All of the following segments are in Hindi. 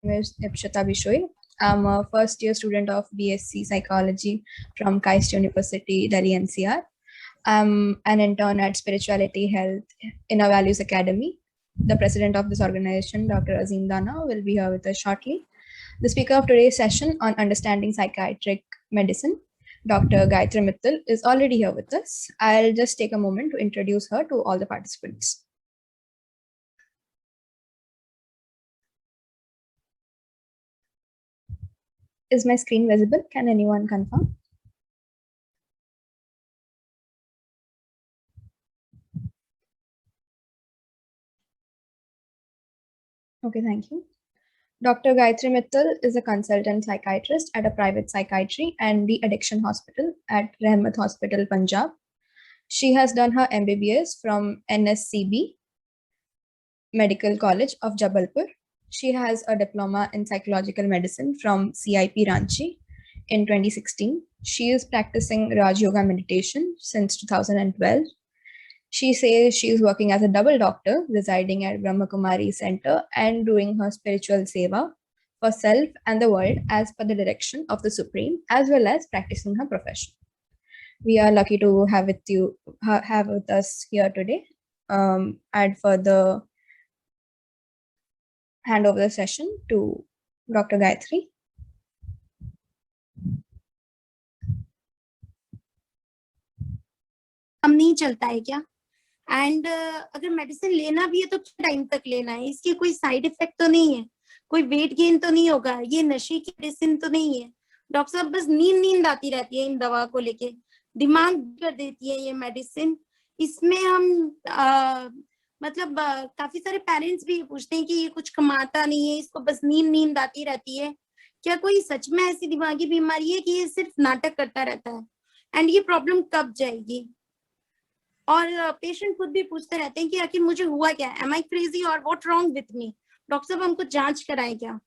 name is Ipshita Bishoy. I'm a first year student of BSc Psychology from KAIST University, Delhi NCR. I'm an intern at Spirituality Health Inner Values Academy. The president of this organization, Dr. Azim Dana, will be here with us shortly. The speaker of today's session on understanding psychiatric medicine, Dr. Gayatri Mittal, is already here with us. I'll just take a moment to introduce her to all the participants. Is my screen visible? Can anyone confirm? Okay, thank you. Dr. Gayatri Mittal is a consultant psychiatrist at a private psychiatry and de-addiction hospital at Rahmat Hospital, Punjab. She has done her MBBS from NSCB Medical College of Jabalpur. She has a diploma in psychological medicine from CIP Ranchi in 2016. She is practicing Raj Yoga meditation since 2012. She says she is working as a double doctor, residing at Brahma Kumari Center and doing her spiritual seva for self and the world as per the direction of the Supreme, as well as practicing her profession. We are lucky to have with us here today. I'd further hand over the session to Dr. Gayatri. हम नहीं चलता है क्या? एंड अगर मेडिसिन लेना भी है तो टाइम तक लेना है, इसके कोई साइड इफेक्ट तो नहीं है, कोई वेट गेन तो नहीं होगा, ये नशे की मेडिसिन तो नहीं है। डॉक्टर साहब बस नींद आती रहती है इन दवा को लेके, दिमाग कर देती है ये मेडिसिन। इसमें हम मतलब काफी सारे पेरेंट्स भी पूछते हैं कि ये कुछ कमाता नहीं है, इसको बस नींद आती रहती है। क्या कोई सच में ऐसी दिमागी बीमारी है कि ये सिर्फ नाटक करता रहता है? एंड ये प्रॉब्लम कब जाएगी? और पेशेंट खुद भी पूछते रहते हैं कि आखिर मुझे हुआ क्या, एम आई क्रेजी और what wrong with me, doctor साहब हमको जांच कराएं क्या?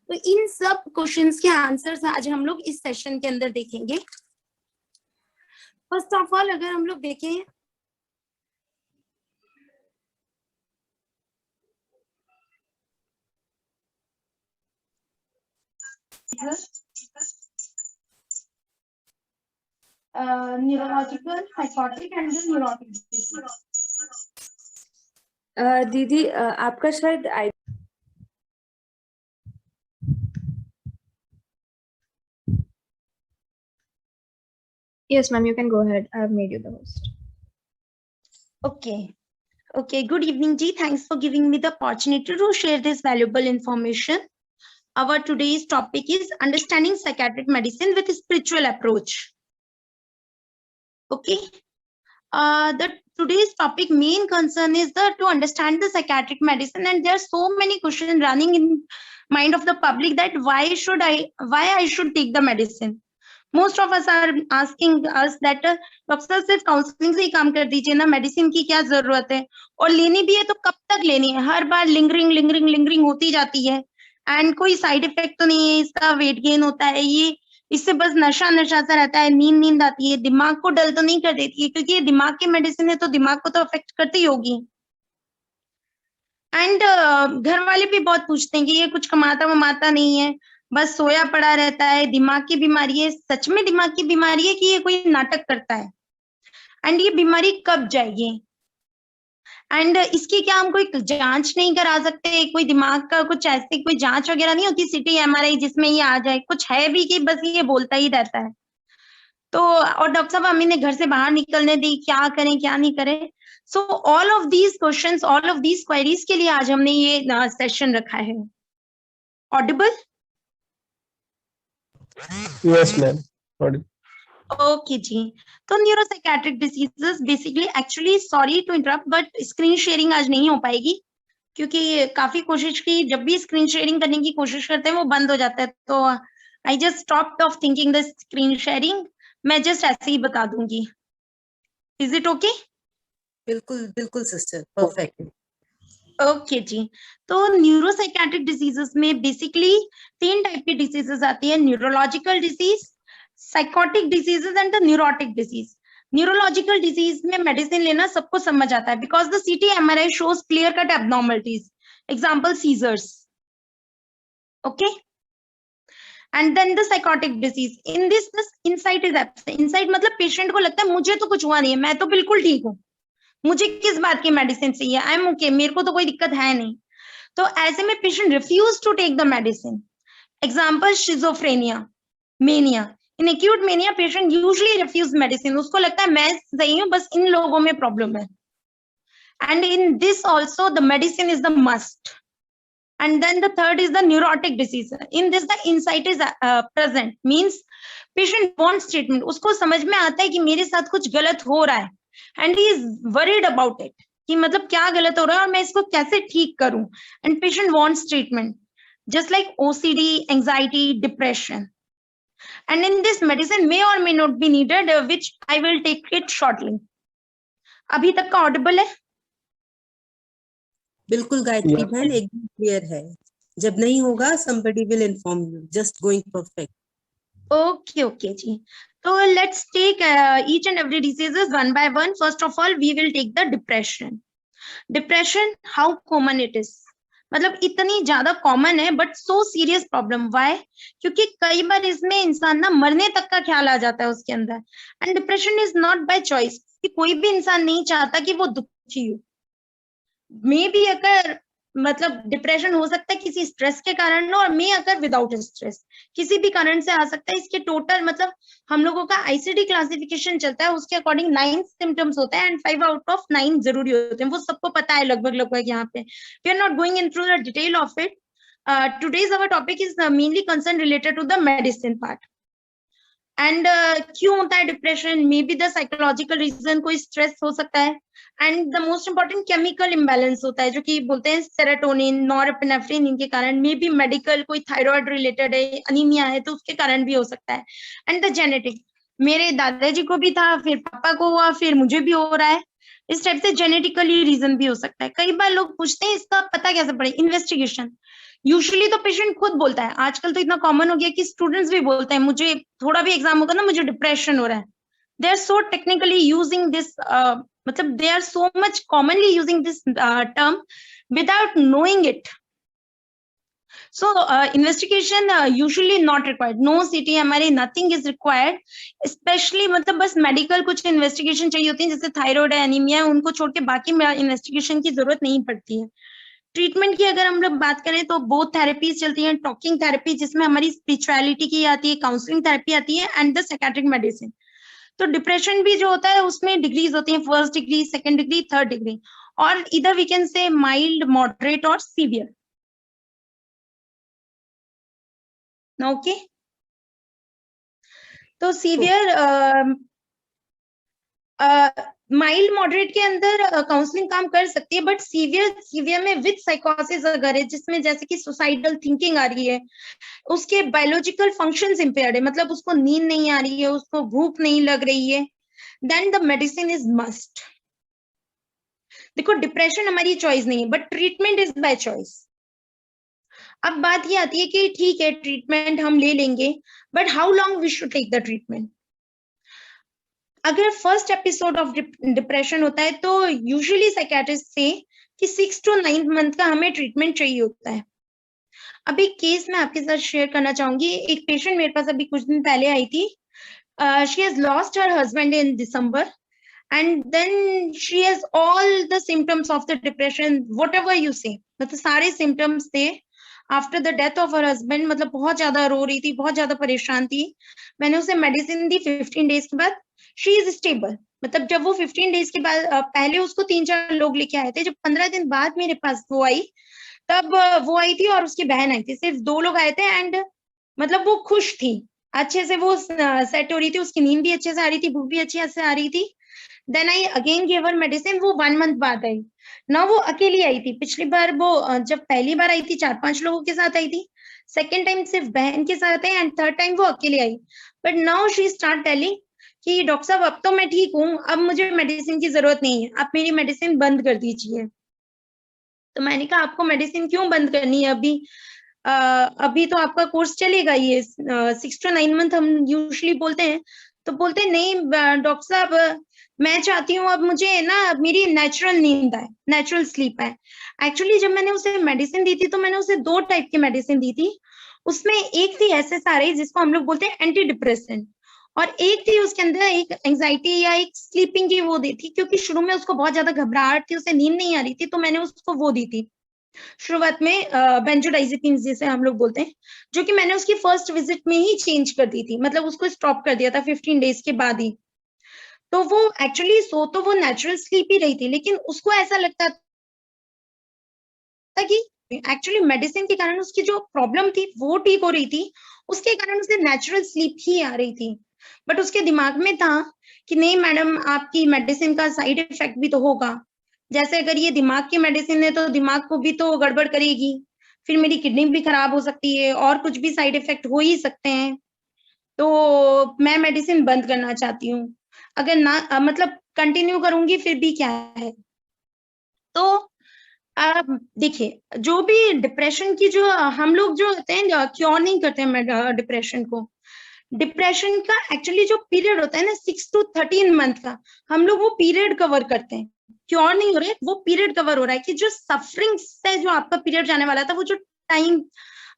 तो इन सब क्वेश्चंस के आंसर्स आज हम लोग इस सेशन के अंदर देखेंगे। फर्स्ट ऑफ ऑल अगर हम लोग देखें न्यूरोलॉजिकल, साइकोटिक एंड न्यूरोटिक। दीदी आपका शायद Yes, ma'am, you can go ahead. I have made you the host. Okay. Good evening, Ji. Thanks for giving me the opportunity to share this valuable information. Our today's topic is understanding psychiatric medicine with a spiritual approach. Okay. The today's topic main concern is to understand the psychiatric medicine, and there are so many questions running in mind of the public that why I should take the medicine. Most of us are asking us that doctor सिर्फ काउंसलिंग से ही काम कर दीजिए ना, मेडिसिन की क्या जरूरत है, और लेनी भी है तो कब तक लेनी है? हर बार लिंगरिंग होती जाती है एंड कोई साइड इफेक्ट तो नहीं है, इसका वेट गेन होता है, ये इससे बस नशा सा रहता है, नींद आती है, दिमाग को डल तो नहीं कर देती है, क्योंकि ये दिमाग की मेडिसिन है तो दिमाग को तो अफेक्ट करती होगी। एंड घर वाले भी बहुत पूछते हैं कि ये कुछ कमाता नहीं है, बस सोया पड़ा रहता है, दिमाग की बीमारी है। सच में दिमाग की बीमारी है कि ये कोई नाटक करता है? एंड ये बीमारी कब जाएगी? एंड इसकी क्या हम कोई जांच नहीं करा सकते? कोई दिमाग का कुछ ऐसी कोई जांच वगैरह नहीं होती, सिटी MRI जिसमें ये आ जाए? कुछ है भी कि बस ये बोलता ही रहता है? तो और डॉक्टर साहब हमें घर से बाहर निकलने दी, क्या करें क्या नहीं करें? So all of these questions, all of these queries के लिए आज हमने ये सेशन रखा है। ऑडिबल? Yes, ma'am. ओके जी। तो neuropsychiatric diseases basically, actually sorry to interrupt, but screen sharing आज नहीं हो पाएगी क्योंकि काफी कोशिश की, जब भी स्क्रीन शेयरिंग करने की कोशिश करते हैं वो बंद हो जाता है, तो I just stopped of thinking the screen sharing. मैं जस्ट ऐसे ही बता दूंगी। Is it okay? बिल्कुल सिस्टर, परफेक्ट। ओके जी। तो न्यूरोसाइकियाट्रिक डिजीजेस में बेसिकली 3 टाइप की डिजीजेस आती है, neurological disease, psychotic diseases and the neurotic disease. Neurological disease में मेडिसिन लेना सबको समझ आता है because the CT MRI shows clear cut abnormalities, example seizures, Okay. And then the psychotic disease. In this insight is absent. Insight मतलब पेशेंट को लगता है मुझे तो कुछ हुआ नहीं है, मैं तो बिल्कुल ठीक हूँ, मुझे किस बात की मेडिसिन चाहिए, आई एम ओके, मेरे को तो कोई दिक्कत है नहीं. तो ऐसे में patient refuse to take the medicine. Example schizophrenia, mania. In acute mania patient usually refuse medicine. उसको लगता है मैं सही हूँ, बस इन लोगों में प्रॉब्लम है. And in this also the medicine is the must. And then the third is the neurotic disease. In this the insight is present, means patient wants treatment. उसको समझ में आता है कि मेरे साथ कुछ गलत हो रहा है, and he is worried about it, कि मतलब क्या गलत हो रहा है और मैं इसको कैसे ठीक करूं. And patient wants treatment, just like OCD, anxiety, depression. And in this medicine may or may not be needed, which I will take it shortly. अभी तक का audible है? बिल्कुल गायत्री Yeah. बहन एकदम क्लियर है. जब नहीं होगा somebody will inform you. Just going perfect. Okay, ji. So let's take each and every diseases one by one. First of all, we will take the depression. Depression, how common it is? मतलब इतनी ज्यादा कॉमन है, but so serious problem. Why? क्योंकि कई बार इसमें इंसान ना मरने तक का ख्याल आ जाता है उसके अंदर. And depression is not by choice. कोई भी इंसान नहीं चाहता कि वो दुखी हो. मे भी अगर मतलब डिप्रेशन हो सकता है किसी स्ट्रेस के कारण और मे अगर विदाउट स्ट्रेस किसी भी कारण से आ सकता है. इसके टोटल मतलब हम लोगों का आईसीडी क्लासिफिकेशन चलता है, उसके अकॉर्डिंग 9 सिम्टम्स होते हैं एंड 5 आउट ऑफ 9 जरूरी होते हैं. वो सबको पता है लगभग यहाँ पे. We are not going in through the detail of it. Today's our topic is mainly concern related to the medicine part. And क्यों होता है depression? Maybe the psychological reason, कोई स्ट्रेस हो सकता है. And the most important chemical imbalance होता है, जो कि बोलते हैं सेरोटोनिन, नॉरएपिनेफ्रिन, इनके कारण. मे बी मेडिकल, कोई थायराइड रिलेटेड है, अनीमिया है, तो उसके कारण भी हो सकता है. एंड द जेनेटिक, मेरे दादाजी को भी था, फिर पापा को हुआ, फिर मुझे भी हो रहा है. इस टाइप से जेनेटिकली रीजन भी हो सकता है. कई बार लोग पूछते हैं इसका पता कैसे पड़े? इन्वेस्टिगेशन. यूजुअली तो पेशेंट खुद बोलता है. आजकल तो इतना कॉमन हो गया कि स्टूडेंट्स भी बोलते हैं मुझे थोड़ा भी एग्जाम होगा ना, मुझे डिप्रेशन हो रहा है. They are so technically using this, मतलब they are so much commonly using this term without knowing it. So investigation usually not required. No CT, MRI, nothing is required. Especially मतलब बस मेडिकल कुछ इन्वेस्टिगेशन चाहिए होती है, जैसे थायराइड है, एनीमिया है, उनको छोड़ के बाकी इन्वेस्टिगेशन की जरूरत नहीं पड़ती है. ट्रीटमेंट की अगर हम लोग बात करें तो बोथ थेरेपीज चलती हैं. टॉकिंग थेरेपी जिसमें हमारी स्पिरिचुअलिटी की आती है, काउंसलिंग थेरेपी आती है, एंड द साइकियाट्रिक मेडिसिन. तो डिप्रेशन भी जो होता है उसमें डिग्रीज होती हैं, 1st degree, 2nd degree, 3rd degree, और इधर we can say mild, moderate और सीवियर. ओके. तो सीवियर, माइल्ड मॉडरेट के अंदर काउंसलिंग काम कर सकती है, बट सीवियर में विद साइकोसिस अगर है, जिसमें जैसे कि सुसाइडल थिंकिंग आ रही है, उसके बायोलॉजिकल फंक्शंस इंपेयर्ड है, मतलब उसको नींद नहीं आ रही है, उसको भूख नहीं लग रही है, then the medicine is must. देखो डिप्रेशन हमारी चॉइस नहीं है, but treatment is by choice. अब बात ये आती है कि ठीक है ट्रीटमेंट हम ले लेंगे, but how long we should take the treatment. अगर फर्स्ट एपिसोड ऑफ डिप्रेशन होता है तो यूजुअली साइकियाट्रिस्ट से कि 6 to 9 मंथ का हमें ट्रीटमेंट चाहिए होता है. अभी केस मैं आपके साथ शेयर करना चाहूंगी. एक पेशेंट मेरे पास अभी कुछ दिन पहले आई थी. She has lost her husband in December, and then she has all the symptoms of the depression, whatever you say, मतलब सारे सिम्टम्स थे after the death of her husband. मतलब बहुत ज्यादा रो रही थी, बहुत ज्यादा परेशान थी. मैंने उसे मेडिसिन दी. 15 डेज के बाद शी इज स्टेबल. मतलब जब वो 15 डेज के बाद, पहले उसको 3-4 लोग लेके आए थे, जब 15 दिन बाद मेरे पास वो आई, तब वो आई थी और उसकी बहन आई थी. सिर्फ 2 लोग आए थे. एंड मतलब वो खुश थी, अच्छे से वो सेट हो रही थी, उसकी नींद भी अच्छे से आ रही थी, भूख भी अच्छे से आ रही थी. Then I again give her medicine. वो 1 मंथ बाद आई ना. वो अकेली आई थी. पिछली बार वो जब पहली बार आई थी 4-5 लोगों के साथ आई थी, सेकेंड टाइम सिर्फ बहन के साथ है, एंड थर्ड टाइम वो अकेली आई. But now she start telling कि डॉक्टर साहब अब तो मैं ठीक हूँ, अब मुझे मेडिसिन की जरूरत नहीं है, आप मेरी मेडिसिन बंद कर दीजिए. तो मैंने कहा आपको मेडिसिन क्यों बंद करनी है? अभी तो आपका कोर्स चलेगा ये 6 to 9 मंथ हम यूजुअली बोलते हैं. तो बोलते नहीं डॉक्टर साहब मैं चाहती हूँ अब मुझे ना मेरी नेचुरल नींद आए, नेचुरल स्लीप आए। एक्चुअली जब मैंने उसे मेडिसिन दी थी तो मैंने उसे 2 टाइप की मेडिसिन दी थी। उसमें एक थी SSRI जिसको हम लोग बोलते हैं एंटी डिप्रेसेंट, और एक थी उसके अंदर एक एंजाइटी या एक स्लीपिंग की वो दी थी, क्योंकि शुरू में उसको बहुत ज्यादा घबराहट थी, उसे नींद नहीं आ रही थी, तो मैंने उसको वो दी थी शुरुआत में बेंजोडाइजेपिन जिसे हम लोग बोलते हैं, जो कि मैंने उसकी फर्स्ट विजिट में ही चेंज कर दी थी, मतलब उसको स्टॉप कर दिया था 15 डेज के बाद ही। तो वो एक्चुअली सो तो वो नेचुरल स्लीप ही रही थी, लेकिन उसको ऐसा लगता था कि एक्चुअली मेडिसिन के कारण उसकी जो प्रॉब्लम थी वो ठीक हो रही थी, उसके कारण उसे नेचुरल स्लीप ही आ रही थी। बट उसके दिमाग में था कि नहीं मैडम आपकी मेडिसिन का साइड इफेक्ट भी तो होगा, जैसे अगर ये दिमाग की मेडिसिन है तो दिमाग को भी तो गड़बड़ करेगी, फिर मेरी किडनी भी खराब हो सकती है और कुछ भी साइड इफेक्ट हो ही सकते हैं, तो मैं मेडिसिन बंद करना चाहती हूँ। अगर ना मतलब कंटिन्यू करूंगी फिर भी क्या है। तो देखिए जो भी डिप्रेशन की जो हम लोग जो होते हैं क्योर नहीं करते हैं डिप्रेशन को। डिप्रेशन का एक्चुअली जो पीरियड होता है ना 6 to 13 मंथ का, हम लोग वो पीरियड कवर करते हैं, क्योर नहीं हो रहा है, वो पीरियड कवर हो रहा है कि जो सफरिंग से जो आपका पीरियड जाने वाला था, वो जो टाइम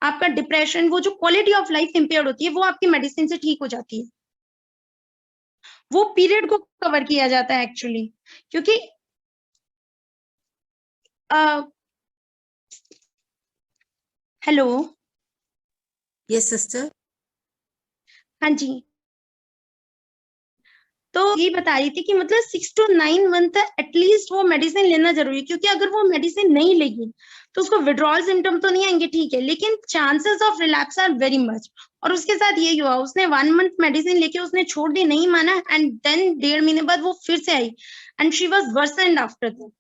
आपका डिप्रेशन, वो जो क्वालिटी ऑफ लाइफ इम्पेयर्ड होती है, वो आपकी मेडिसिन से ठीक हो जाती है। वो पीरियड को कवर किया जाता है एक्चुअली, क्योंकि हेलो Yes, sister. हाँ जी, तो ये बता रही थी कि मतलब 6 to 9 मंथ एटलीस्ट वो मेडिसिन लेना जरूरी है, क्योंकि अगर वो मेडिसिन नहीं लेगी तो उसको विड्रॉल सिम्टम तो नहीं आएंगे, ठीक है, लेकिन chances of relapse are very much. और उसके साथ ये हुआ, उसने 1 मंथ मेडिसिन लेके उसने छोड़ दी, नहीं माना, एंड देन 1.5 महीने बाद वो फिर से आई and she was worsened after that.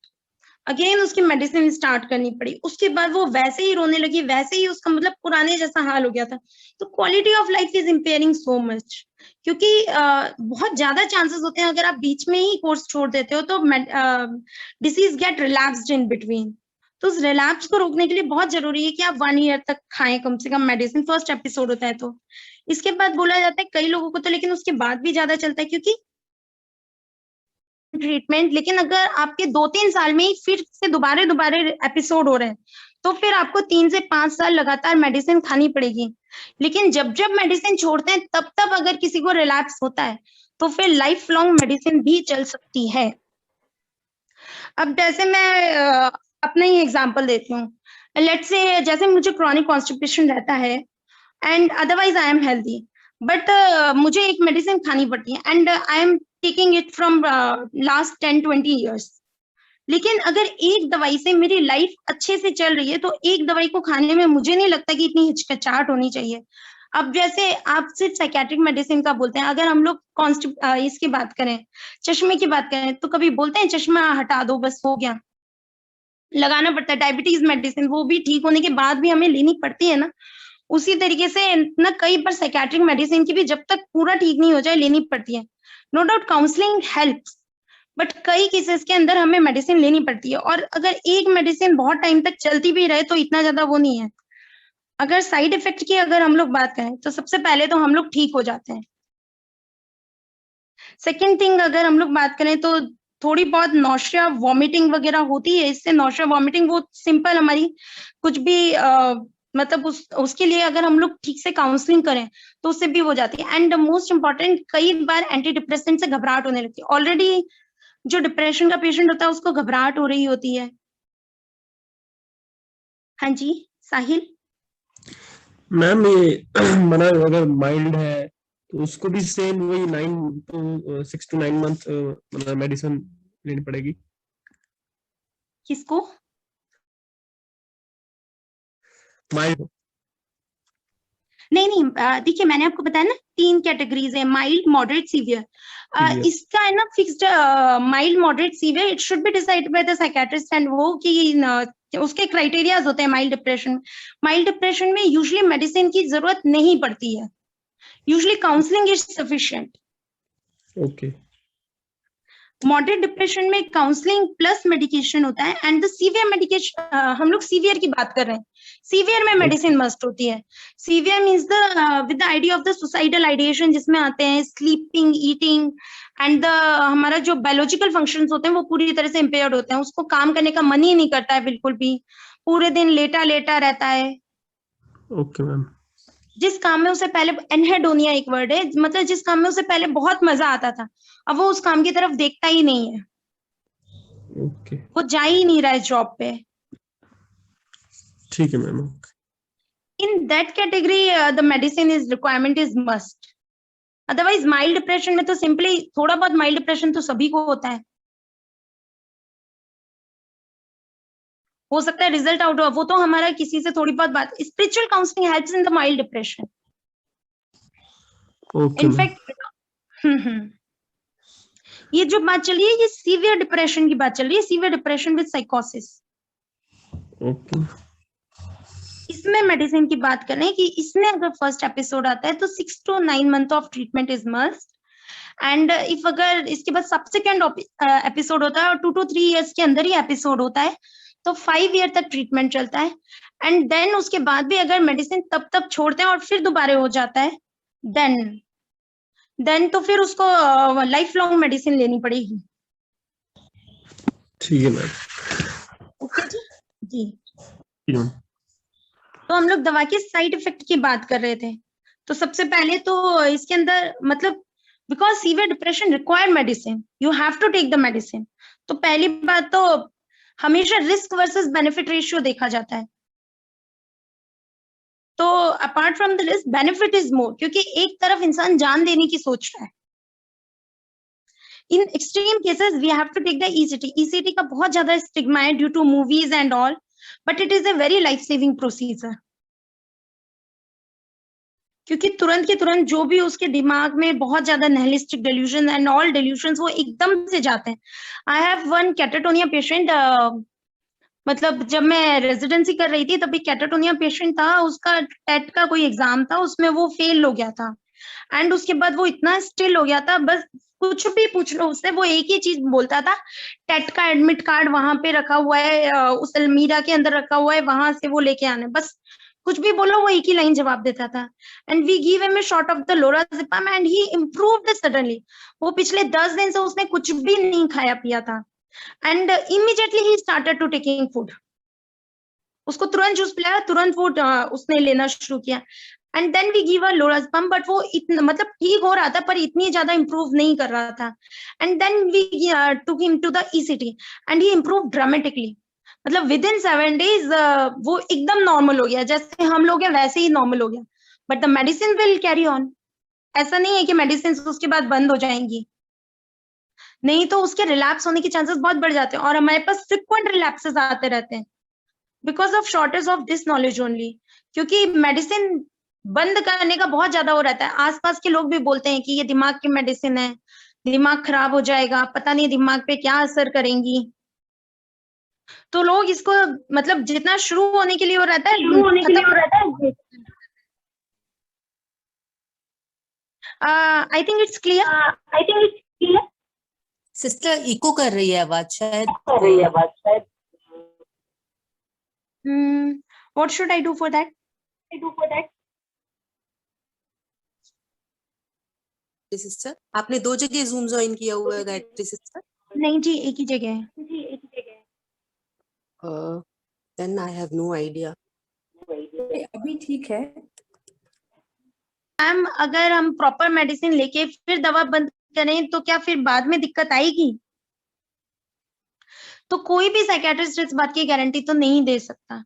Again उसकी मेडिसिन स्टार्ट करनी पड़ी, उसके बाद वो वैसे ही रोने लगी, वैसे ही उसका मतलब पुराने जैसा हाल हो गया था। तो quality of life is impairing so much, क्योंकि बहुत ज्यादा चांसेस होते हैं अगर आप बीच में ही कोर्स छोड़ देते हो तो डिसीज गेट रिलैप्स्ड इन बिटवीन। तो उस रिलैप्स को रोकने के लिए बहुत जरूरी है कि आप 1 ईयर तक खाएं कम से कम मेडिसिन, फर्स्ट एपिसोड होता है तो। इसके बाद बोला जाता है कई लोगों को तो, लेकिन उसके बाद भी ज्यादा चलता है, क्योंकि ट्रीटमेंट, लेकिन अगर आपके 2-3 साल में ही फिर से दोबारा एपिसोड हो रहे हैं तो फिर आपको 3 से 5 साल लगातार मेडिसिन खानी पड़ेगी। लेकिन जब जब मेडिसिन छोड़ते हैं तब तब अगर किसी को रिलैप्स होता है तो फिर लाइफ लॉन्ग मेडिसिन भी चल सकती है। अब जैसे मैं अपना ही एग्जांपल देती हूँ, लेट्स से जैसे मुझे क्रॉनिक कॉन्स्टिपेशन रहता है and otherwise I am healthy, but मुझे एक मेडिसिन खानी पड़ती है and I am taking it from last 10-20 years। लेकिन अगर एक दवाई से मेरी लाइफ अच्छे से चल रही है तो एक दवाई को खाने में मुझे नहीं लगता कि इतनी हिचकिचाहट होनी चाहिए। अब जैसे आप सिर्फ साइकेट्रिक मेडिसिन का बोलते हैं, अगर हम लोग इसकी बात करें, चश्मे की बात करें, तो कभी बोलते हैं चश्मा हटा दो बस हो गया, लगाना पड़ता है। डायबिटीज मेडिसिन वो भी ठीक होने के बाद भी हमें लेनी पड़ती है ना, उसी तरीके से ना कई बार साइकेट्रिक मेडिसिन की भी जब तक पूरा ठीक नहीं हो जाए लेनी पड़ती है। No doubt counselling helps, but कई केसेस के अंदर हमें मेडिसिन लेनी पड़ती है, और अगर एक मेडिसिन बहुत टाइम तक चलती भी रहे तो इतना ज्यादा वो नहीं है। अगर साइड इफेक्ट की अगर हम लोग बात करें तो सबसे पहले तो हम लोग ठीक हो जाते हैं। सेकेंड थिंग अगर हम लोग बात करें तो थोड़ी बहुत नौशिया वॉमिटिंग वगैरह होती है, इससे नौशिया वॉमिटिंग वो सिंपल हमारी कुछ भी मतलब उसके लिए अगर हम लोग ठीक से काउंसलिंग करें तो उससे भी हो जाती है। एंड मोस्ट इंपॉर्टेंट, कई बार एंटी डिप्रेसेंट से घबराहट होने लगती है। ऑलरेडी जो डिप्रेशन का पेशेंट होता है उसको घबराहट हो रही होती है। हाँ जी साहिल। मैम ये मना अगर माइल्ड है तो उसको भी सेम वही 6 to 9 मंथ मतलब मेडिसिन लेनी पड़ेगी? किसको? माइल्ड? नहीं देखिए मैंने आपको बताया ना 3 कैटेगरीज है, माइल्ड, मॉडरेट, सीवियर। इसका है ना fixed mild, moderate, severe it should be decided by the psychiatrist, and वो कि उसके क्राइटेरियाज होते हैं। माइल्ड डिप्रेशन में यूजुअली मेडिसिन की जरूरत नहीं पड़ती है, usually counselling is sufficient. Okay. Moderate depression में काउंसलिंग प्लस मेडिकेशन होता है, एंड द सीवियर मेडिकेशन, हम लोग सीवियर की बात कर रहे हैं, सीवियर में मेडिसिन मस्ट होती है। Severe means the with the idea of the suicidal ideation, जिसमें आते हैं स्लीपिंग, ईटिंग एंड द हमारा जो बायोलॉजिकल फंक्शंस होते हैं वो पूरी तरह से इम्पेयर्ड होते हैं, उसको काम करने का मन ही नहीं करता है बिल्कुल भी, पूरे दिन लेटा लेटा रहता है। Okay ma'am. जिस काम में उसे पहले, एनहेडोनिया एक वर्ड है, मतलब जिस काम में उसे पहले बहुत मजा आता था, अब वो उस काम की तरफ देखता ही नहीं है, ओके वो जा ही नहीं रहा है जॉब पे। ठीक है ma'am. In that category the medicine is requirement is must. Otherwise mild depression में तो सिंपली थोड़ा बहुत माइल्ड डिप्रेशन तो सभी को होता है, हो सकता है रिजल्ट आउट हो, वो तो हमारा किसी से थोड़ी बहुत बात। Spiritual counselling helps in the mild depression. Okay ma'am. In fact ये जो बात चल रही है ये सीवियर डिप्रेशन की बात चल रही है, सीवियर डिप्रेशन विद साइकोसिस। ओके इसमें मेडिसिन की बात करें कि इसमें अगर फर्स्ट एपिसोड आता है तो 6 to 9 month of treatment is must, and if अगर इसके बाद सब्सिक्वेंट एपिसोड होता है और 2 to 3 years के अंदर ही एपिसोड होता है तो 5 year तक ट्रीटमेंट चलता है, एंड देन उसके बाद भी अगर मेडिसिन तब तक छोड़ते हैं और फिर दोबारा हो जाता है देन तो फिर उसको लाइफ लॉन्ग मेडिसिन लेनी पड़ेगी। ठीक है मैम। ओके जी जी। ठीक है मैम। तो हम लोग दवा के साइड इफेक्ट की बात कर रहे थे, तो सबसे पहले तो इसके अंदर मतलब because severe depression require medicine, you have to take the medicine. तो पहली बात तो हमेशा रिस्क वर्सेस बेनिफिट रेशियो देखा जाता है, तो apart from the risk benefit is more, क्योंकि एक तरफ इंसान जान देने की सोच रहा है। In extreme cases we have to take the ECT. ECT का बहुत ज्यादा स्टिग्मा है due to movies and all, but it is a very life saving procedure, क्योंकि तुरंत के तुरंत जो भी उसके दिमाग में बहुत ज्यादा निहिलिस्टिक डेल्यूजन एंड ऑल डेल्यूशंस वो एकदम से जाते हैं। I have one catatonia patient, मतलब जब मैं रेजिडेंसी कर रही थी तभी कैटाटोनिया पेशेंट था, उसका टेट का कोई एग्जाम था, उसमें वो फेल हो गया था, एंड उसके बाद वो इतना स्टिल हो गया था, बस कुछ भी पूछ लो उससे वो एक ही चीज बोलता था, टेट का एडमिट कार्ड वहां पे रखा हुआ है, उस अलमीरा के अंदर रखा हुआ है, वहां से वो लेके आने, बस कुछ भी बोलो वो एक ही लाइन जवाब देता था। And we give him a shot of the lorazepam and he improved suddenly. वो पिछले 10 दिन से उसने कुछ भी नहीं खाया पिया था, एंड इमीडिएटली ही स्टार्टेड टू टेकिंग फूड। उसको तुरंत जूस पिलाया, तुरंत वो उसने लेना शुरू किया, and then we give a lorazepam, but वो इतना मतलब ठीक हो रहा था पर इतनी ज्यादा इंप्रूव नहीं कर रहा था, and then we took him to the ECT and he improve dramatically. मतलब विद इन 7 days वो एकदम नॉर्मल हो गया, जैसे हम लोग हैं वैसे ही नॉर्मल हो गया, but the medicine will carry on. ऐसा नहीं है कि मेडिसिन उसके बाद बंद हो जाएंगी, नहीं तो उसके रिलैप्स होने के चांसेस बहुत बढ़ जाते हैं, और हमारे पास फ्रिक्वेंट रिलैप्सेस आते रहते हैं because of shortage of this knowledge only, क्योंकि मेडिसिन बंद करने का बहुत ज्यादा वो रहता है। आसपास के लोग भी बोलते हैं कि ये दिमाग की मेडिसिन है, दिमाग खराब हो जाएगा, पता नहीं दिमाग पे क्या असर करेंगी, तो लोग इसको मतलब जितना शुरू होने के लिए वो रहता है I think it's clear. Sister echo कर रही है आवाज शायद। What should I do for that? Sister आपने 2 जगह जूम ज्वाइन किया हुआ है गायत्री सिस्टर? नहीं जी, एक ही जगह है। Then I have no idea. अभी ठीक है। मैम अगर हम प्रॉपर मेडिसिन लेके फिर दवा बंद करें तो क्या फिर बाद में दिक्कत आएगी? तो कोई भी साइकियाट्रिस्ट इस बात की गारंटी तो नहीं दे सकता,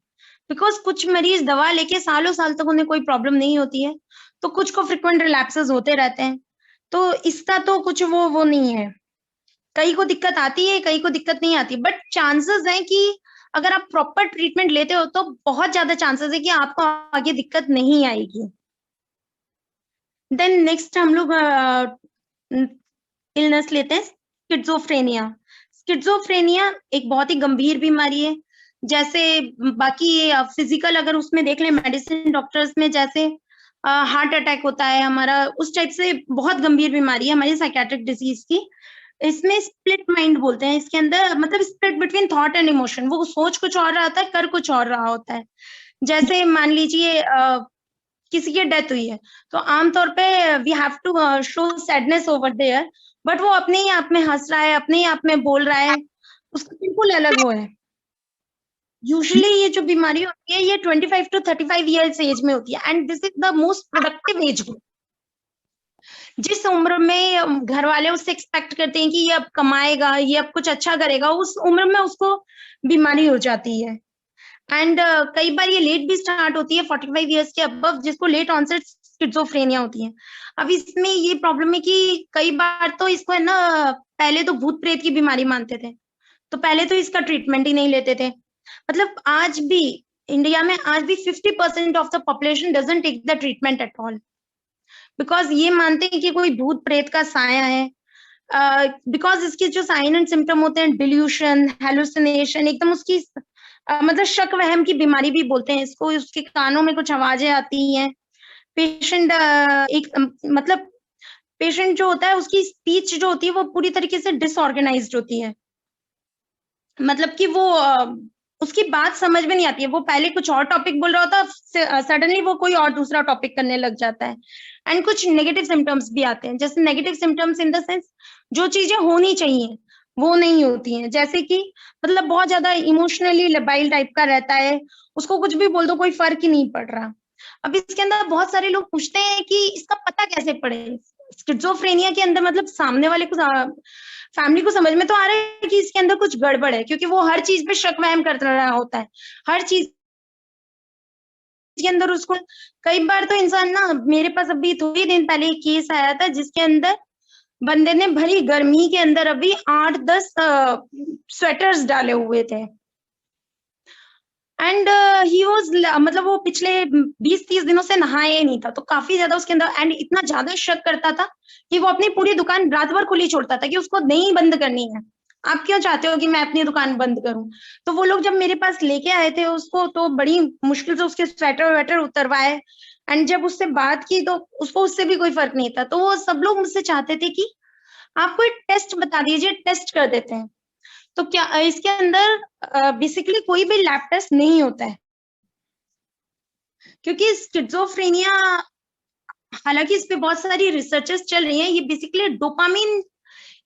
बिकॉज कुछ मरीज दवा लेके सालों साल तक उन्हें कोई प्रॉब्लम नहीं होती है, तो कुछ को फ्रिक्वेंट रिलैप्सेस होते रहते हैं, तो इसका तो कुछ वो नहीं है। कई को दिक्कत आती है, कई को दिक्कत नहीं आती, बट चांसेस है कि अगर आप प्रॉपर ट्रीटमेंट लेते हो तो बहुत ज्यादा चांसेस है कि आपको आगे दिक्कत नहीं आएगी। देन नेक्स्ट हम लोग इलनेस लेते हैं स्किज़ोफ्रेनिया। स्किज़ोफ्रेनिया एक बहुत ही गंभीर बीमारी है, जैसे बाकी फिजिकल अगर उसमें देख लें मेडिसिन डॉक्टर्स में जैसे हार्ट अटैक होता है हमारा, उस टाइप से बहुत गंभीर बीमारी है हमारी साइकियाट्रिक डिजीज की। इसमें स्प्लिट माइंड बोलते हैं, इसके अंदर मतलब split between thought and emotion, वो सोच कुछ और रहा होता है, कर कुछ और रहा होता है। जैसे मान लीजिए किसी की डेथ हुई है, तो आमतौर पे we have to show sadness over there, but वो अपने ही आप में हंस रहा है, अपने ही आप में बोल रहा है, उसका बिल्कुल अलग वो है। यूजुअली ये जो बीमारी होती है ये 25 to 35 ईयर्स एज में होती है, and this is the most productive age group. जिस उम्र में घर वाले उससे एक्सपेक्ट करते हैं कि ये अब कमाएगा, ये अब कुछ अच्छा करेगा, उस उम्र में उसको बीमारी हो जाती है। एंड कई बार ये लेट भी स्टार्ट होती है 45 ईयर्स के अबव, जिसको लेट ऑनसेट स्किज़ोफ्रेनिया होती है। अब इसमें ये प्रॉब्लम है कि कई बार तो इसको है ना, पहले तो भूत प्रेत की बीमारी मानते थे, तो पहले तो इसका ट्रीटमेंट ही नहीं लेते थे। मतलब आज भी इंडिया में आज भी 50% of the population doesn't take the treatment at all, because ये मानते हैं कि कोई भूत प्रेत का साया है। बिकॉज इसके जो साइन एंड सिम्टम होते हैं, डिल्यूशन, हेलुसिनेशन, एकदम उसकी मतलब शक वहम की बीमारी भी बोलते हैं इसको, उसके कानों में कुछ आवाजें आती हैं। पेशेंट एक मतलब पेशेंट जो होता है उसकी स्पीच जो होती है वो पूरी तरीके से डिसऑर्गेनाइज्ड होती है, मतलब कि वो उसकी बात समझ में नहीं आती है, वो पहले कुछ और टॉपिक बोल रहा होता है, सडनली वो कोई और दूसरा टॉपिक करने लग जाता है। एंड कुछ नेगेटिव सिम्टम्स भी आते हैं, जैसे negative symptoms in the sense जो चीजें होनी चाहिए वो नहीं होती हैं, जैसे कि मतलब बहुत ज्यादा इमोशनली लबाइल टाइप का रहता है, उसको कुछ भी बोल दो कोई फर्क ही नहीं पड़ रहा। अब इसके अंदर बहुत सारे लोग पूछते हैं कि इसका पता कैसे पड़े, स्किज़ोफ्रेनिया के अंदर मतलब सामने वाले को, फैमिली को समझ में तो आ रहा है कि इसके अंदर कुछ गड़बड़ है, क्योंकि वो हर चीज पे शक वहम कर रहा होता है, हर चीज के अंदर उसको। कई बार तो इंसान ना, मेरे पास अभी थोड़ी दिन पहले एक केस आया था जिसके अंदर बंदे ने भरी गर्मी के अंदर अभी 8-10 स्वेटर्स डाले हुए थे, एंड ही वाज मतलब वो पिछले 20-30 दिनों से नहाया ही नहीं था, तो काफी ज्यादा उसके अंदर, एंड इतना ज्यादा शक करता था कि वो अपनी पूरी दुकान रात भर खुली छोड़ता था कि उसको नहीं बंद करनी है। आप क्यों चाहते हो कि मैं अपनी दुकान बंद करूं? तो वो लोग जब मेरे पास लेके आए थे उसको, तो बड़ी मुश्किल से उसके स्वेटर वेटर उतरवाए, एंड जब उससे बात की तो उसको उससे भी कोई फर्क नहीं था। तो वो सब लोग मुझसे चाहते थे कि आप कोई टेस्ट बता दीजिए, टेस्ट कर देते हैं। तो क्या इसके अंदर बेसिकली कोई भी लैब टेस्ट नहीं होता है, क्योंकि स्किज़ोफ्रेनिया, हालांकि इस पे बहुत सारी रिसर्चेस चल रही हैं, ये बेसिकली डोपामिन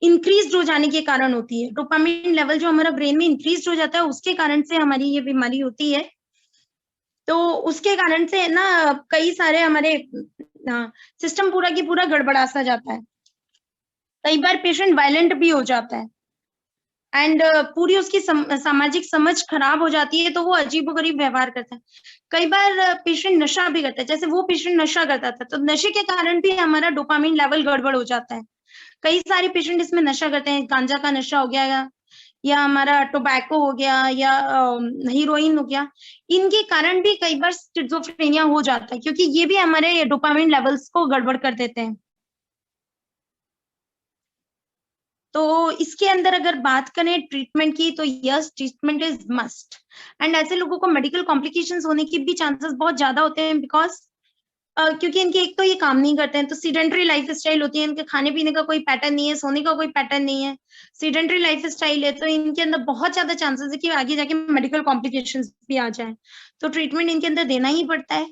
इंक्रीज हो जाने के कारण होती है। डोपामिन लेवल जो हमारा ब्रेन में इंक्रीज हो जाता है उसके कारण से हमारी ये बीमारी होती है। तो उसके कारण से ना कई सारे हमारे सिस्टम पूरा की पूरा गड़बड़ा सा जाता है, कई बार पेशेंट वायलेंट भी हो जाता है, एंड पूरी उसकी सामाजिक समझ खराब हो जाती है, तो वो अजीबोगरीब व्यवहार करता है। कई बार पेशेंट नशा भी करता है, जैसे वो पेशेंट नशा करता था, तो नशे के कारण भी हमारा डोपामिन लेवल गड़बड़ हो जाता है। कई सारे पेशेंट इसमें नशा करते हैं, गांजा का नशा हो गया या हमारा टोबैको हो गया या हीरोइन हो गया, इनके कारण भी कई बार स्किज़ोफ्रेनिया हो जाता है, क्योंकि ये भी हमारे डोपामिन लेवल्स को गड़बड़ कर देते हैं। तो इसके अंदर अगर बात करें ट्रीटमेंट की, तो yes, treatment is must. And ऐसे लोगों को मेडिकल कॉम्प्लिकेशंस होने की भी चांसेस बहुत ज्यादा होते हैं, बिकॉज क्योंकि इनके एक तो ये काम नहीं करते हैं, तो सीडेंटरी लाइफ स्टाइल होती है, इनके खाने पीने का कोई पैटर्न नहीं है, सोने का कोई पैटर्न नहीं है, सीडेंटरी लाइफ स्टाइल है, तो इनके अंदर बहुत ज्यादा चांसेस है कि आगे जाके मेडिकल कॉम्प्लिकेशंस भी आ जाए, तो ट्रीटमेंट इनके अंदर देना ही पड़ता है।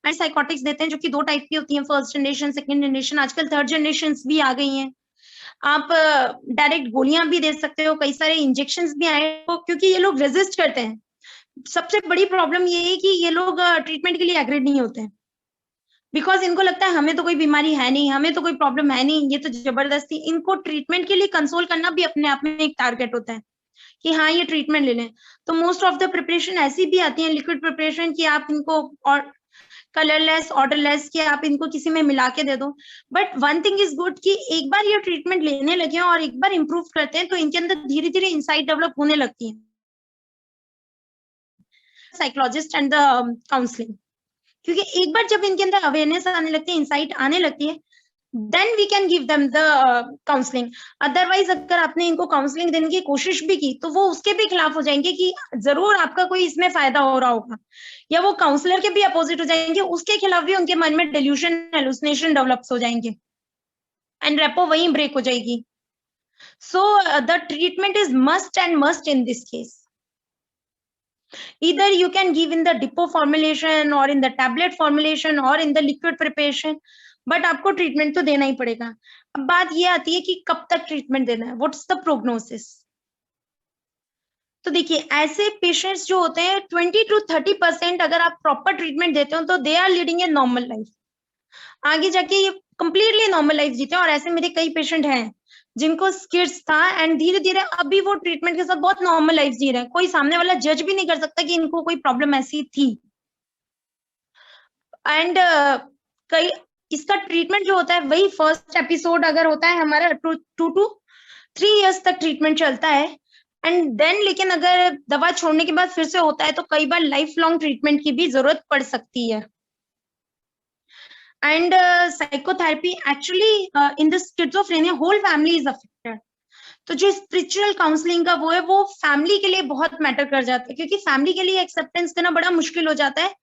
एंड साइकोटिक्स देते हैं जो कि 2 टाइप की होती हैं, फर्स्ट जनरेशन, सेकंड जनरेशन, आजकल थर्ड जनरेशन भी आ गई हैं। आप डायरेक्ट गोलियां भी दे सकते हो, कई सारे इंजेक्शंस भी आए, क्योंकि ये लोग रेजिस्ट करते हैं। सबसे बड़ी प्रॉब्लम ये है कि ये लोग ट्रीटमेंट के लिए एग्रीड नहीं होते हैं, बिकॉज इनको लगता है हमें तो कोई बीमारी है नहीं, हमें तो कोई प्रॉब्लम है नहीं, ये तो जबरदस्ती। इनको ट्रीटमेंट के लिए कंसोल करना भी अपने आप में एक टारगेट होता है कि हाँ ये ट्रीटमेंट ले लें। तो मोस्ट ऑफ द प्रिपरेशन ऐसी भी आती है, लिक्विड प्रिपरेशन, की आप इनको और कलरलेस, ऑर्डरलेस, कि आप इनको किसी में मिला के दे दो। But one thing is good कि एक बार ये ट्रीटमेंट लेने लगे और एक बार इंप्रूव करते हैं, तो इनके अंदर धीरे धीरे इंसाइट डेवलप होने लगती है। साइकोलॉजिस्ट एंड द काउंसलिंग, क्योंकि एक बार जब इनके अंदर अवेयरनेस आने लगती है, इंसाइट आने लगती है, then we can give them the counselling. Otherwise अगर आपने इनको काउंसलिंग देने की कोशिश भी की, तो वो उसके भी खिलाफ हो जाएंगे कि जरूर आपका कोई इसमें फायदा हो रहा होगा, या वो काउंसलर के भी अपोजिट हो जाएंगे, उसके खिलाफ भी उनके मन में डिल्यूशन, हेलुसिनेशन डेवलप्स हो जाएंगे। एंड रेपो वहीं ब्रेक हो जाएगी. So the treatment is must and must in this case. Either you can give in the depot formulation or in the tablet formulation or in the liquid preparation, but आपको ट्रीटमेंट तो देना ही पड़ेगा. अब बात ये आती है कि कब तक ट्रीटमेंट देना है, व्हाट्स द प्रोग्नोसिस. तो देखिए, ऐसे पेशेंट्स जो होते हैं 20 to 30% अगर आप प्रॉपर ट्रीटमेंट देते हो तो they are leading a normal life. आगे जाके ये कंप्लीटली नॉर्मल लाइफ जीते हैं. और ऐसे मेरे कई पेशेंट हैं जिनको स्किड्स था एंड धीरे धीरे अभी वो ट्रीटमेंट के साथ बहुत नॉर्मल लाइफ जी रहे हैं. कोई सामने वाला जज भी नहीं कर सकता कि इनको कोई प्रॉब्लम ऐसी थी. एंड कई इसका ट्रीटमेंट जो होता है वही फर्स्ट एपिसोड अगर होता है हमारा 2 to 3 years तक ट्रीटमेंट चलता है. एंड देन लेकिन अगर दवा छोड़ने के बाद फिर से होता है तो कई बार लाइफ लॉन्ग ट्रीटमेंट की भी जरूरत पड़ सकती है. And psychotherapy actually in the schizophrenia whole family is affected. तो जो स्पिरिचुअल काउंसलिंग का वो है वो फैमिली के लिए बहुत मैटर कर जाता है, क्योंकि फैमिली के लिए एक्सेप्टेंस करना बड़ा मुश्किल हो जाता है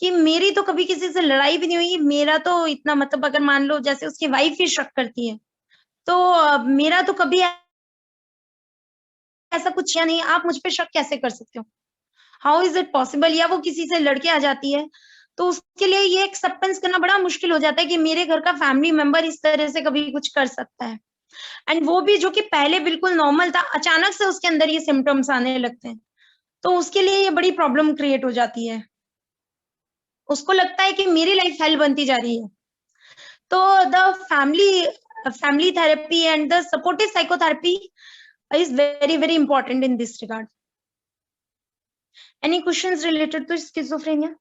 कि मेरी तो कभी किसी से लड़ाई भी नहीं हुई, मेरा तो इतना मतलब अगर मान लो जैसे उसकी वाइफ ही शक करती है तो मेरा तो कभी ऐसा कुछ किया नहीं, आप मुझ पे शक कैसे कर सकते हो, हाउ इज इट पॉसिबल. या वो किसी से लड़के आ जाती है तो उसके लिए ये एक्सेप्टेंस करना बड़ा मुश्किल हो जाता है कि मेरे घर का फैमिली मेंबर इस तरह से कभी कुछ कर सकता है. एंड वो भी जो कि पहले बिल्कुल नॉर्मल था, अचानक से उसके अंदर ये सिम्टम्स आने लगते हैं, तो उसके लिए ये बड़ी प्रॉब्लम क्रिएट हो जाती है. उसको लगता है कि मेरी लाइफ हेल बनती जा रही है. तो the family therapy and the supportive psychotherapy is very very important in this regard. Any questions related to schizophrenia?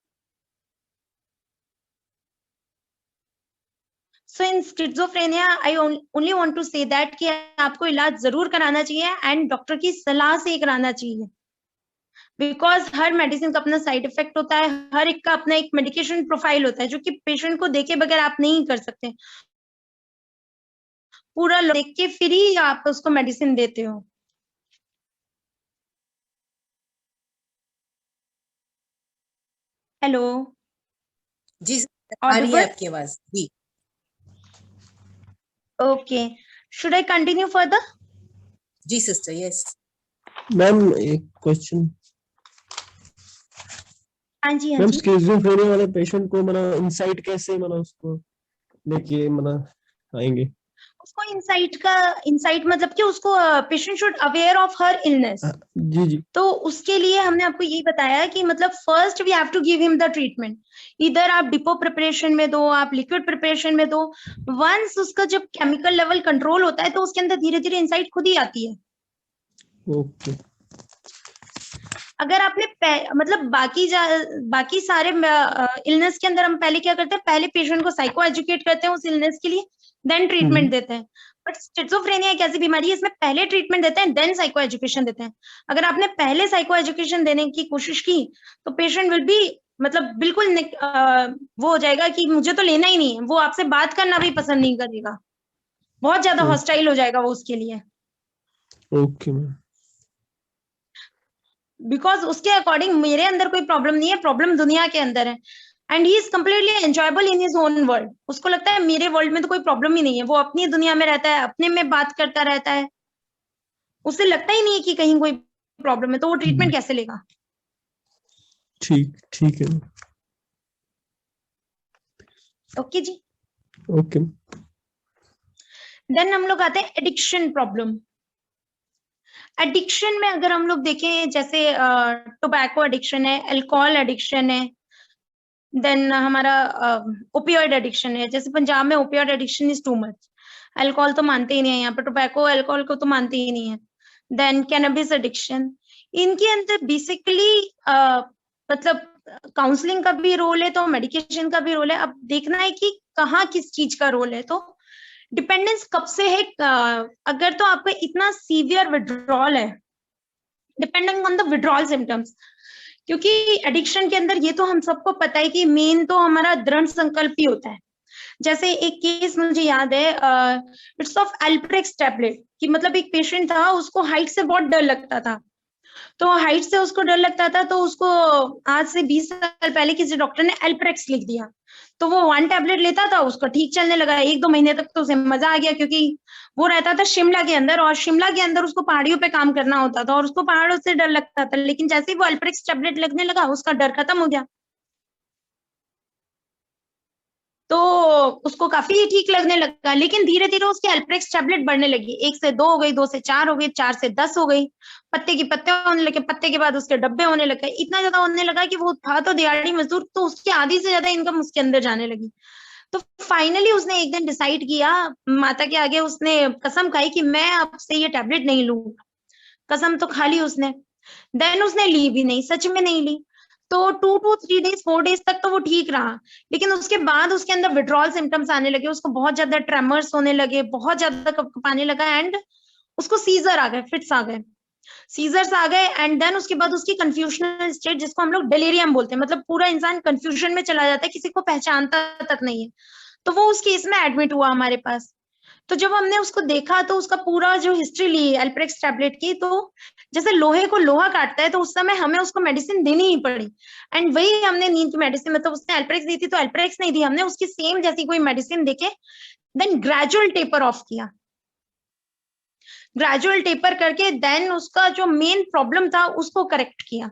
So in schizophrenia, I only want to say that कि आपको इलाज जरूर कराना चाहिए एंड डॉक्टर की सलाह से ही कराना चाहिए. बिकॉज हर मेडिसिन का अपना साइड इफेक्ट होता है, हर एक का अपना एक मेडिकेशन प्रोफाइल होता है जो कि पेशेंट को देखे बगैर आप नहीं कर सकते. पूरा देख के फिर ही आप उसको मेडिसिन देते हो. हेलो जी आ रही है आपकी आवाज जी. Okay. Should I continue further? जी सिस्टर. यस मैम एक क्वेश्चन. हाँ जी. मैम स्किज़ोफ्रेनिया वाले पेशेंट को मना इंसाइट कैसे मना उसको लेके मना आएंगे? उसको इंसाइट मतलब कि उसको patient should aware of her illness. जी जी. तो उसके लिए हमने आपको यही बताया कि मतलब first we have to give him the treatment. इधर आप डिपो प्रिपरेशन में दो, आप लिक्विड प्रिपरेशन में दो. वंस उसका जब केमिकल लेवल कंट्रोल होता है तो उसके अंदर धीरे धीरे इंसाइट खुद ही आती है. ओके. अगर आपने मतलब बाकी सारे इलनेस के अंदर हम पहले क्या करते हैं, पहले पेशेंट को साइको एजुकेट करते हैं उस इलनेस के लिए, देन ट्रीटमेंट देते हैं. बट स्किज़ोफ्रेनिया एक ऐसी बीमारी है इसमें पहले ट्रीटमेंट देते हैं देन साइको एजुकेशन देते हैं. अगर आपने पहले साइको एजुकेशन देने की कोशिश की तो पेशेंट विल बी मतलब बिल्कुल वो हो जाएगा कि मुझे तो लेना ही नहीं है, वो आपसे बात करना भी पसंद नहीं करेगा, बहुत ज्यादा हॉस्टाइल हो जाएगा वो उसके लिए. Okay ma'am. बिकॉज उसके अकॉर्डिंग मेरे अंदर कोई प्रॉब्लम नहीं है, प्रॉब्लम दुनिया के अंदर है. And he is completely enjoyable in his own world. उसको लगता है मेरे वर्ल्ड में तो कोई प्रॉब्लम ही नहीं है, वो अपनी दुनिया में रहता है, अपने में बात करता रहता है, उसे लगता ही नहीं है कि कहीं कोई प्रॉब्लम है, तो वो ट्रीटमेंट कैसे लेगा. ठीक है. ओके जी. ओके. देन हम लोग आते हैं एडिक्शन प्रॉब्लम. एडिक्शन में अगर हम लोग देखें जैसे टोबैको एडिक्शन है, अल्कोहल एडिक्शन है, देन हमारा ओपियोइड एडिक्शन है. जैसे पंजाब में opioid addiction is too much, alcohol तो मानते ही नहीं है यहाँ पर, टोबैको अल्कोहल को तो मानते ही नहीं है. Then cannabis addiction. इनके अंदर बेसिकली मतलब काउंसलिंग का भी रोल है तो मेडिकेशन का भी रोल है. अब देखना है कि कहाँ किस चीज का रोल है. तो डिपेंडेंस कब से है, अगर तो आपका इतना सीवियर विड्रॉल है, depending on the withdrawal symptoms, क्योंकि एडिक्शन के अंदर ये तो हम सबको पता है कि मेन तो हमारा दृढ़ संकल्प ही होता है. जैसे एक केस मुझे याद है, इट्स ऑफ एल्प्रेक्स टैबलेट, कि मतलब एक पेशेंट था, उसको हाइट से बहुत डर लगता था, तो हाइट से उसको डर लगता था, तो उसको आज से 20 साल पहले किसी डॉक्टर ने एल्प्रेक्स लिख दिया, तो वो 1 टैबलेट लेता था, उसको ठीक चलने लगा। 1-2 महीने तक तो उसे मजा आ गया, क्योंकि वो रहता था शिमला के अंदर, और शिमला के अंदर उसको पहाड़ियों पे काम करना होता था और उसको पहाड़ों से डर लगता था। लेकिन जैसे ही वो एल्प्रेक्स टैबलेट लगने लगा, उसका डर खत्म हो गया, तो उसको काफी ठीक लगने लगा। लेकिन धीरे धीरे उसकी एल्प्रेक्स टैबलेट बढ़ने लगी, 1 से 2 हो गई, 2 से 4 हो गई, 4 से 10 हो गई, पत्ते की पत्ते होने लगे, पत्ते के बाद उसके डब्बे होने लगे। इतना ज्यादा होने लगा कि वो था तो दिहाड़ी मजदूर, तो उसकी आधी से ज्यादा इनकम उसके अंदर जाने लगी। तो फाइनली उसने एक दिन डिसाइड किया, माता के आगे उसने कसम खाई कि मैं अब से ये टैबलेट नहीं लूंगा। कसम तो खा ली उसने, देन उसने ली भी नहीं, सच में नहीं ली। तो 2 to 3 डेज 4 डेज तक तो वो ठीक रहा, लेकिन उसके बाद उसके अंदर विड्रॉल सिम्टम्स आने लगे, उसको बहुत ज्यादा ट्रेमर्स होने लगे, बहुत ज्यादा कपकपाने लगा, एंड उसको सीजर आ गए, फिट्स आ गए, सीजर्स आ गए। एंड देन उसके बाद उसकी कंफ्यूजनल स्टेट, जिसको हम लोग डेलीरियम बोलते हैं, मतलब पूरा इंसान कंफ्यूजन में चला जाता है, किसी को पहचानता तक नहीं है। तो वो उस केस में एडमिट हुआ हमारे पास। तो जब हमने उसको देखा तो उसका पूरा जो हिस्ट्री ली एल्प्रेक्स टैबलेट की, तो जैसे लोहे को लोहा काटता है, तो उस समय हमें उसको मेडिसिन देनी ही पड़ी। एंड वही हमने नींद की मेडिसिन, मतलब उसने एल्प्रेक्स दी थी तो एल्प्रेक्स नहीं दी, हमने उसकी सेम जैसी कोई मेडिसिन देके देन ग्रेजुअल टेपर ऑफ किया, ग्रेजुअल टेपर करके देन उसका जो मेन प्रॉब्लम था उसको करेक्ट किया।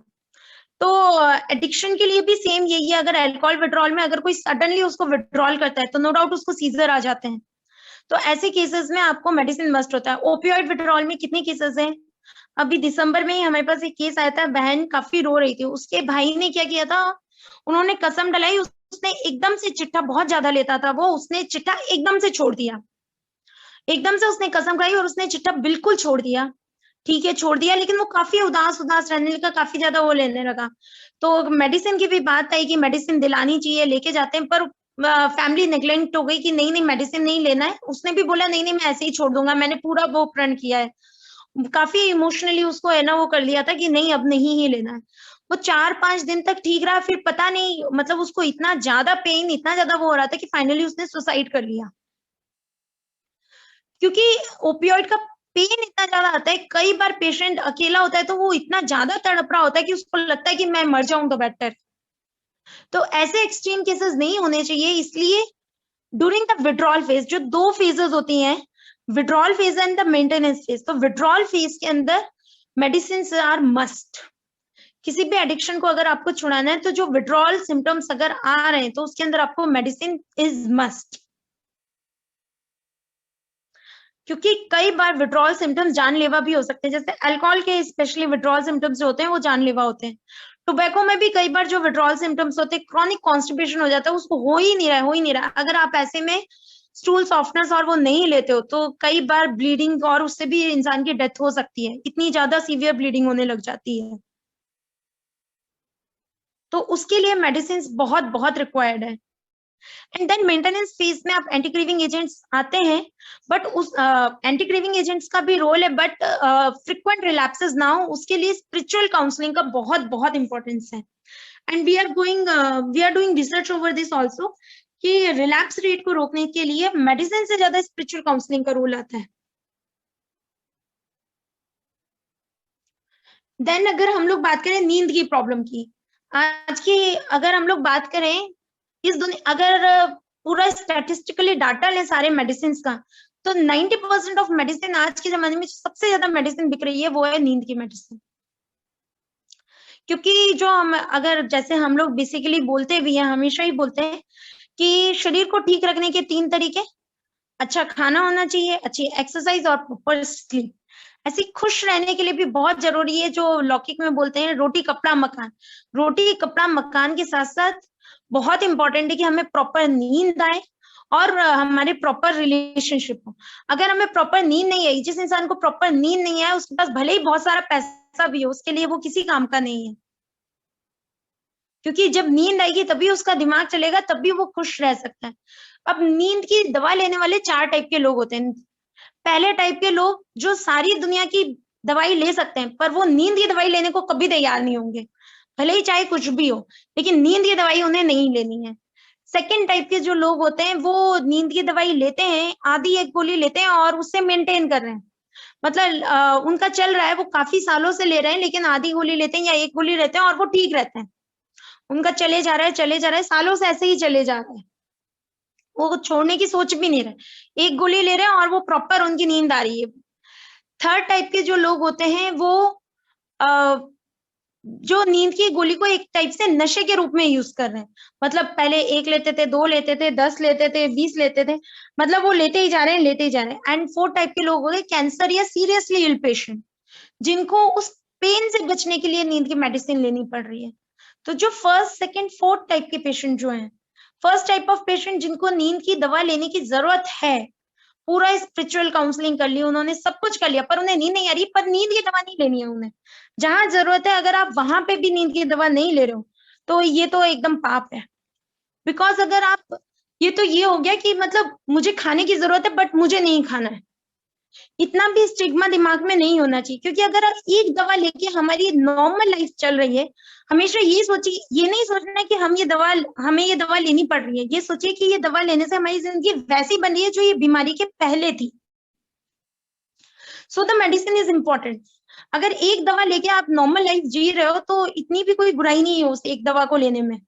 तो एडिक्शन के लिए भी सेम यही है, अगर अल्कोहल विड्रॉल में अगर कोई सडनली उसको विड्रॉल करता है तो नो डाउट उसको सीजर आ जाते हैं। तो ऐसे केसेस में आपको मेडिसिन मस्ट होता है। ओपियोइड विड्रॉल में कितने केसेस हैं, अभी दिसंबर में ही हमारे पास एक केस आया था, बहन काफी रो रही थी, उसके भाई ने क्या किया था, उन्होंने कसम डलाई, उसने एकदम से चिट्ठा बहुत ज्यादा लेता था वो, उसने चिट्ठा एकदम से छोड़ दिया, एकदम से उसने कसम खाई और उसने चिट्ठा बिल्कुल छोड़ दिया। ठीक है छोड़ दिया, लेकिन वो काफी उदास उदास रहने लगा, काफी ज्यादा वो लेने लगा। तो मेडिसिन की भी बात आई कि मेडिसिन दिलानी चाहिए, लेके जाते हैं, पर फैमिली नेग्लेक्ट हो गई कि नहीं नहीं मेडिसिन नहीं लेना है। उसने भी बोला नहीं नहीं मैं ऐसे ही छोड़ दूंगा, मैंने पूरा वो प्रण किया है, काफी इमोशनली उसको है ना वो कर लिया था कि नहीं अब नहीं ही लेना है। वो 4-5 दिन तक ठीक रहा, फिर पता नहीं मतलब उसको इतना ज्यादा पेन, इतना ज्यादा वो हो रहा था कि फाइनली उसने सुसाइड कर लिया। क्योंकि ओपियोइड का पेन इतना ज्यादा आता है, कई बार पेशेंट अकेला होता है तो वो इतना ज्यादा तड़प रहा होता है कि उसको लगता है कि मैं मर जाऊं तो बेटर। तो ऐसे एक्सट्रीम केसेस नहीं होने चाहिए, इसलिए ड्यूरिंग द विड्रॉल फेज जो 2 फेजेस होती हैं, withdrawal phase and the maintenance phase. तो विड्रॉल फेज के अंदर मेडिसिन आर मस्ट। किसी भी एडिक्शन को अगर आपको छुड़ाना है तो जो विड्रॉल सिम्टम्स अगर आ रहे हैं तो उसके अंदर आपको मेडिसिन इज मस्ट, क्योंकि कई बार विड्रॉल सिम्टम्स जानलेवा भी हो सकते हैं। जैसे अल्कोहल के स्पेशली विड्रॉल सिम्टम्स जो होते हैं वो जानलेवा होते हैं। टोबैको में भी कई बार जो विड्रॉल सिम्टम्स होते हैं, क्रॉनिक कॉन्स्टिपेशन हो जाता है, उसको हो ही नहीं रहा है, हो ही नहीं रहा। अगर आप ऐसे में स्टूल सॉफ्टनेस और वो नहीं लेते हो तो कई बार ब्लीडिंग और उससे भी इंसान की डेथ हो सकती है, इतनी ज्यादा सीवियर ब्लीडिंग होने लग जाती है। तो उसके लिए मेडिसिन बहुत बहुत रिक्वायर्ड है। एंड देन मेंटेनेंस फेज में आप एंटी क्रीविंग एजेंट्स आते हैं, बट उस एंटी क्रीविंग एजेंट्स का भी रोल है, बट फ्रिक्वेंट रिलैप्सेस ना हो उसके लिए स्पिरिचुअल काउंसलिंग का बहुत बहुत इंपॉर्टेंस है। And we are doing research over this also कि रिलैप्स रेट को रोकने के लिए मेडिसिन से ज्यादा स्पिरिचुअल काउंसलिंग का रोल आता है। देन अगर हम लोग बात करें नींद की प्रॉब्लम की, आज की अगर हम लोग बात करें इस दुनिया, अगर पूरा स्टैटिस्टिकली डाटा लें सारे मेडिसिन का, तो 90% ऑफ मेडिसिन आज के जमाने में सबसे ज्यादा मेडिसिन बिक रही है वो है नींद की मेडिसिन। क्योंकि जो हम अगर जैसे हम लोग बेसिकली बोलते भी हैं, हमेशा ही बोलते हैं कि शरीर को ठीक रखने के 3 तरीके, अच्छा खाना होना चाहिए, अच्छी एक्सरसाइज और प्रॉपर स्लीप। ऐसे खुश रहने के लिए भी बहुत जरूरी है, जो लौकिक में बोलते हैं रोटी कपड़ा मकान। रोटी कपड़ा मकान के साथ साथ बहुत इंपॉर्टेंट है कि हमें प्रॉपर नींद आए और हमारे प्रॉपर रिलेशनशिप हो। अगर हमें प्रॉपर नींद नहीं आई, जिस इंसान को प्रॉपर नींद नहीं आए उसके पास भले ही बहुत सारा पैसा भी हो, उसके लिए वो किसी काम का नहीं है। क्योंकि जब नींद आएगी तभी उसका दिमाग चलेगा, तभी वो खुश रह सकता है। अब नींद की दवा लेने वाले 4 टाइप के लोग होते हैं। पहले टाइप के लोग जो सारी दुनिया की दवाई ले सकते हैं पर वो नींद की दवाई लेने को कभी तैयार नहीं होंगे, भले ही चाहे कुछ भी हो, लेकिन नींद की दवाई उन्हें नहीं लेनी है। सेकेंड टाइप के जो लोग होते हैं वो नींद की दवाई लेते हैं, आधी एक गोली लेते हैं और उससे मेंटेन कर रहे हैं, मतलब उनका चल रहा है, वो काफी सालों से ले रहे हैं, लेकिन आधी गोली लेते हैं या एक गोली लेते हैं और वो ठीक रहते हैं, उनका चले जा रहा है चले जा रहा है, सालों से ऐसे ही चले जा रहे हैं, वो छोड़ने की सोच भी नहीं रहे, एक गोली ले रहे हैं और वो प्रॉपर उनकी नींद आ रही है। थर्ड टाइप के जो लोग होते हैं वो जो नींद की गोली को एक टाइप से नशे के रूप में यूज कर रहे हैं, मतलब पहले एक लेते थे, दो लेते थे, 10 लेते थे, 20 लेते थे, मतलब वो लेते ही जा रहे हैं, लेते ही जा रहे हैं। एंड फोर्थ टाइप के लोग हो गए कैंसर या सीरियसली इल पेशेंट, जिनको उस पेन से बचने के लिए नींद की मेडिसिन लेनी पड़ रही है। तो जो फर्स्ट सेकंड फोर्थ टाइप के पेशेंट जो हैं, फर्स्ट टाइप ऑफ पेशेंट जिनको नींद की दवा लेने की जरूरत है, पूरा स्पिरिचुअल काउंसलिंग कर ली उन्होंने, सब कुछ कर लिया, पर उन्हें नींद नहीं आ रही, पर नींद की दवा नहीं लेनी है उन्हें, जहां जरूरत है अगर आप वहां पे भी नींद की दवा नहीं ले रहे हो तो ये तो एकदम पाप है। बिकॉज अगर आप, ये हो गया कि मतलब मुझे खाने की जरूरत है बट मुझे नहीं खाना है, इतना भी स्टिग्मा दिमाग में नहीं होना चाहिए। क्योंकि अगर आप एक दवा लेके हमारी नॉर्मल लाइफ चल रही है, हमेशा ये सोचिए, ये नहीं सोचना कि हमें ये दवा लेनी पड़ रही है, ये सोचिए कि ये दवा लेने से हमारी जिंदगी वैसी बन रही है जो ये बीमारी के पहले थी। So the medicine is important. अगर एक दवा लेके आप नॉर्मल लाइफ जी रहे हो तो इतनी भी कोई बुराई नहीं है उस एक दवा को लेने में।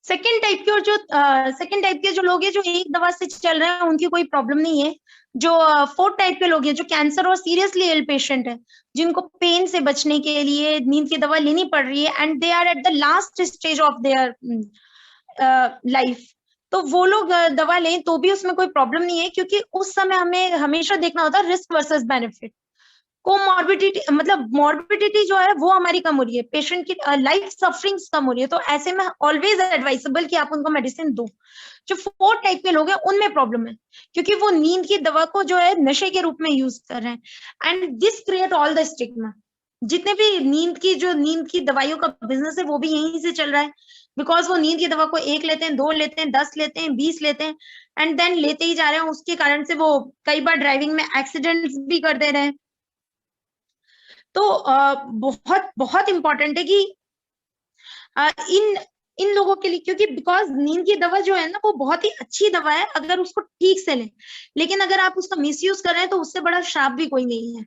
सेकेंड टाइप के जो लोग हैं जो एक दवा से चल रहे हैं उनकी कोई प्रॉब्लम नहीं है। जो फोर्थ टाइप के लोग हैं जो कैंसर और सीरियसली इल पेशेंट है, जिनको पेन से बचने के लिए नींद की दवा लेनी पड़ रही है and they are at the last stage of their life, तो वो लोग दवा लें तो भी उसमें कोई प्रॉब्लम नहीं है। क्योंकि उस समय हमें हमेशा देखना होता है रिस्क वर्सेस बेनिफिट। कोमॉर्बिडिटी मतलब मॉर्बिडिटी जो है वो हमारी कम हो रही है, पेशेंट की लाइफ सफरिंग्स कम हो रही है, तो ऐसे में ऑलवेज एडवाइसेबल कि आप उनको मेडिसिन दो। जो फोर्थ टाइप के लोग हैं उनमें प्रॉब्लम है, क्योंकि वो नींद की दवा को जो है नशे के रूप में यूज कर रहे हैं and this create all the stigma. जितने भी नींद की दवाइयों का बिजनेस है वो भी यहीं से चल रहा है। बिकॉज वो नींद की दवा को एक लेते हैं, दो लेते हैं, 10 लेते हैं, 20 लेते हैं एंड देन लेते ही जा रहे हैं, उसके कारण से वो कई बार ड्राइविंग में एक्सीडेंट्स भी कर दे रहे हैं। तो बहुत बहुत इंपॉर्टेंट है कि इन इन लोगों के लिए, क्योंकि बिकॉज नींद की दवा जो है ना वो बहुत ही अच्छी दवा है अगर उसको ठीक से लें, लेकिन अगर आप उसका मिसयूज कर रहे हैं तो उससे बड़ा श्राप भी कोई नहीं है।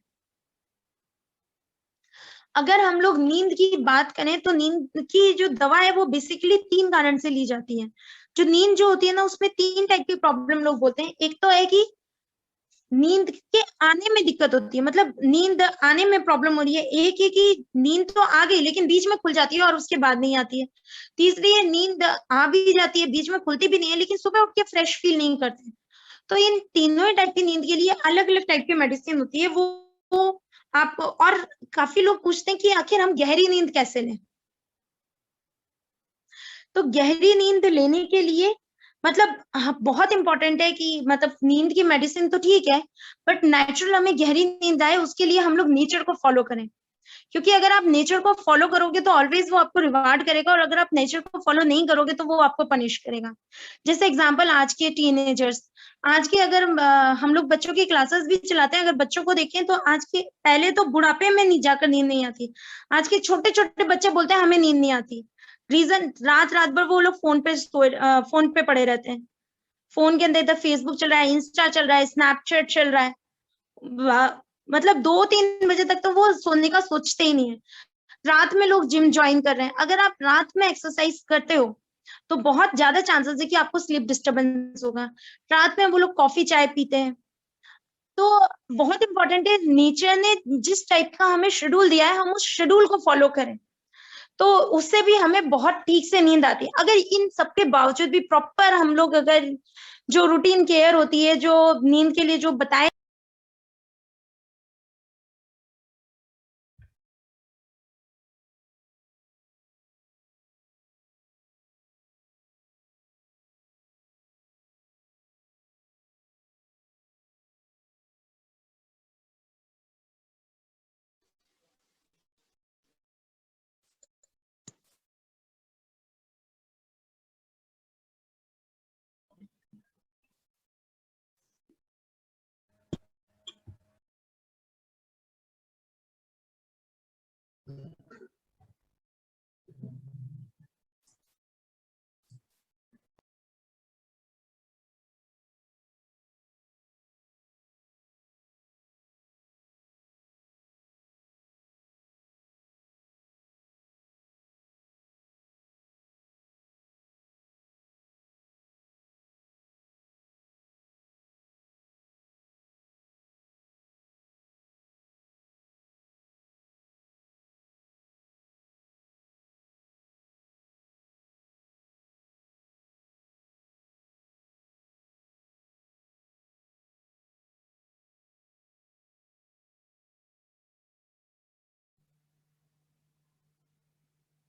अगर हम लोग नींद की बात करें तो नींद की जो दवा है वो बेसिकली 3 कारण से ली जाती है। जो नींद जो होती है ना उसमें 3 टाइप की प्रॉब्लम लोग बोलते हैं। एक तो है कि नींद के आने में दिक्कत होती है, मतलब नींद आने में प्रॉब्लम हो रही है। एक है कि नींद तो आ गई लेकिन बीच में खुल जाती है और उसके बाद नहीं आती है। तीसरी है नींद आ भी जाती है, बीच में खुलती भी नहीं है, लेकिन सुबह उठ के फ्रेश फील नहीं करते। तो इन तीनों ही टाइप की नींद के लिए अलग अलग टाइप की मेडिसिन होती है। वो आपको, और काफी लोग पूछते हैं कि आखिर हम गहरी नींद कैसे लें। तो गहरी नींद लेने के लिए मतलब बहुत इंपॉर्टेंट है कि मतलब नींद की मेडिसिन तो ठीक है, बट नेचुरल हमें गहरी नींद आए उसके लिए हम लोग नेचर को फॉलो करें। क्योंकि अगर आप नेचर को फॉलो करोगे तो ऑलवेज वो आपको रिवार्ड करेगा, और अगर आप नेचर को फॉलो नहीं करोगे तो वो आपको पनिश करेगा। जैसे एग्जांपल आज के टीनेजर्स, आज के अगर हम लोग बच्चों की क्लासेस भी चलाते हैं, अगर बच्चों को देखें तो आज के, पहले तो बुढ़ापे में नहीं जाकर नींद नहीं आती, आज के छोटे छोटे बच्चे बोलते हैं हमें नींद नहीं आती। रीजन, रात रात भर वो लोग फोन पे पड़े रहते हैं। फोन के अंदर इधर फेसबुक चल रहा है, इंस्टा चल रहा है, स्नैपचैट चल रहा है, मतलब 2-3 बजे तक तो वो सोने का सोचते ही नहीं है। रात में लोग जिम ज्वाइन कर रहे हैं। अगर आप रात में एक्सरसाइज करते हो तो बहुत ज्यादा चांसेस है कि आपको स्लीप डिस्टरबेंस होगा। रात में वो लोग कॉफी चाय पीते हैं। तो बहुत इंपॉर्टेंट है, नेचर ने जिस टाइप का हमें शेड्यूल दिया है हम उस शेड्यूल को फॉलो करें, तो उससे भी हमें बहुत ठीक से नींद आती है। अगर इन सबके बावजूद भी प्रॉपर हम लोग अगर जो रूटीन केयर होती है, जो नींद के लिए जो बताए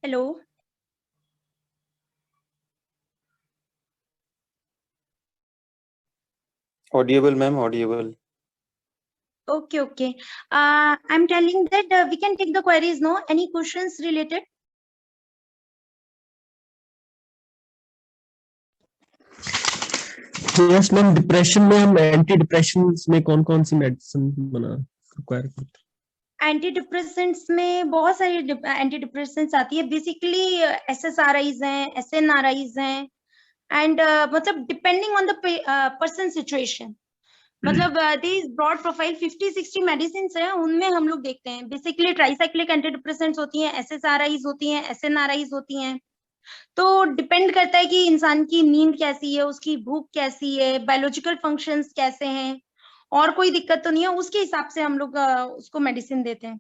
hello, Audible, ma'am, audible. okay, okay. I'm telling that we can take the queries. No, any questions related? Yes ma'am, depression में हम एंटी डिप्रेशन में कौन कौन सी मेडिसिन बना रिक्वायर करते हैं? एंटी डिप्रेसेंट्स में बहुत सारी एंटी डिप्रेसेंट्स आती है, बेसिकली SSRIs हैं, SNRIs हैं, एंड मतलब depending on the person situation, मतलब दिस ब्रॉड प्रोफाइल 50-60 मेडिसिन है, उनमें हम लोग देखते हैं। बेसिकली ट्राइसाइक्लिक एंटी डिप्रेसेंट्स होती हैं, SSRIs होती हैं, SNRIs होती हैं। तो डिपेंड करता है कि इंसान की नींद कैसी है, उसकी भूख कैसी है, बायोलॉजिकल फंक्शंस कैसे हैं, और कोई दिक्कत तो नहीं है, उसके हिसाब से हम लोग उसको मेडिसिन देते हैं।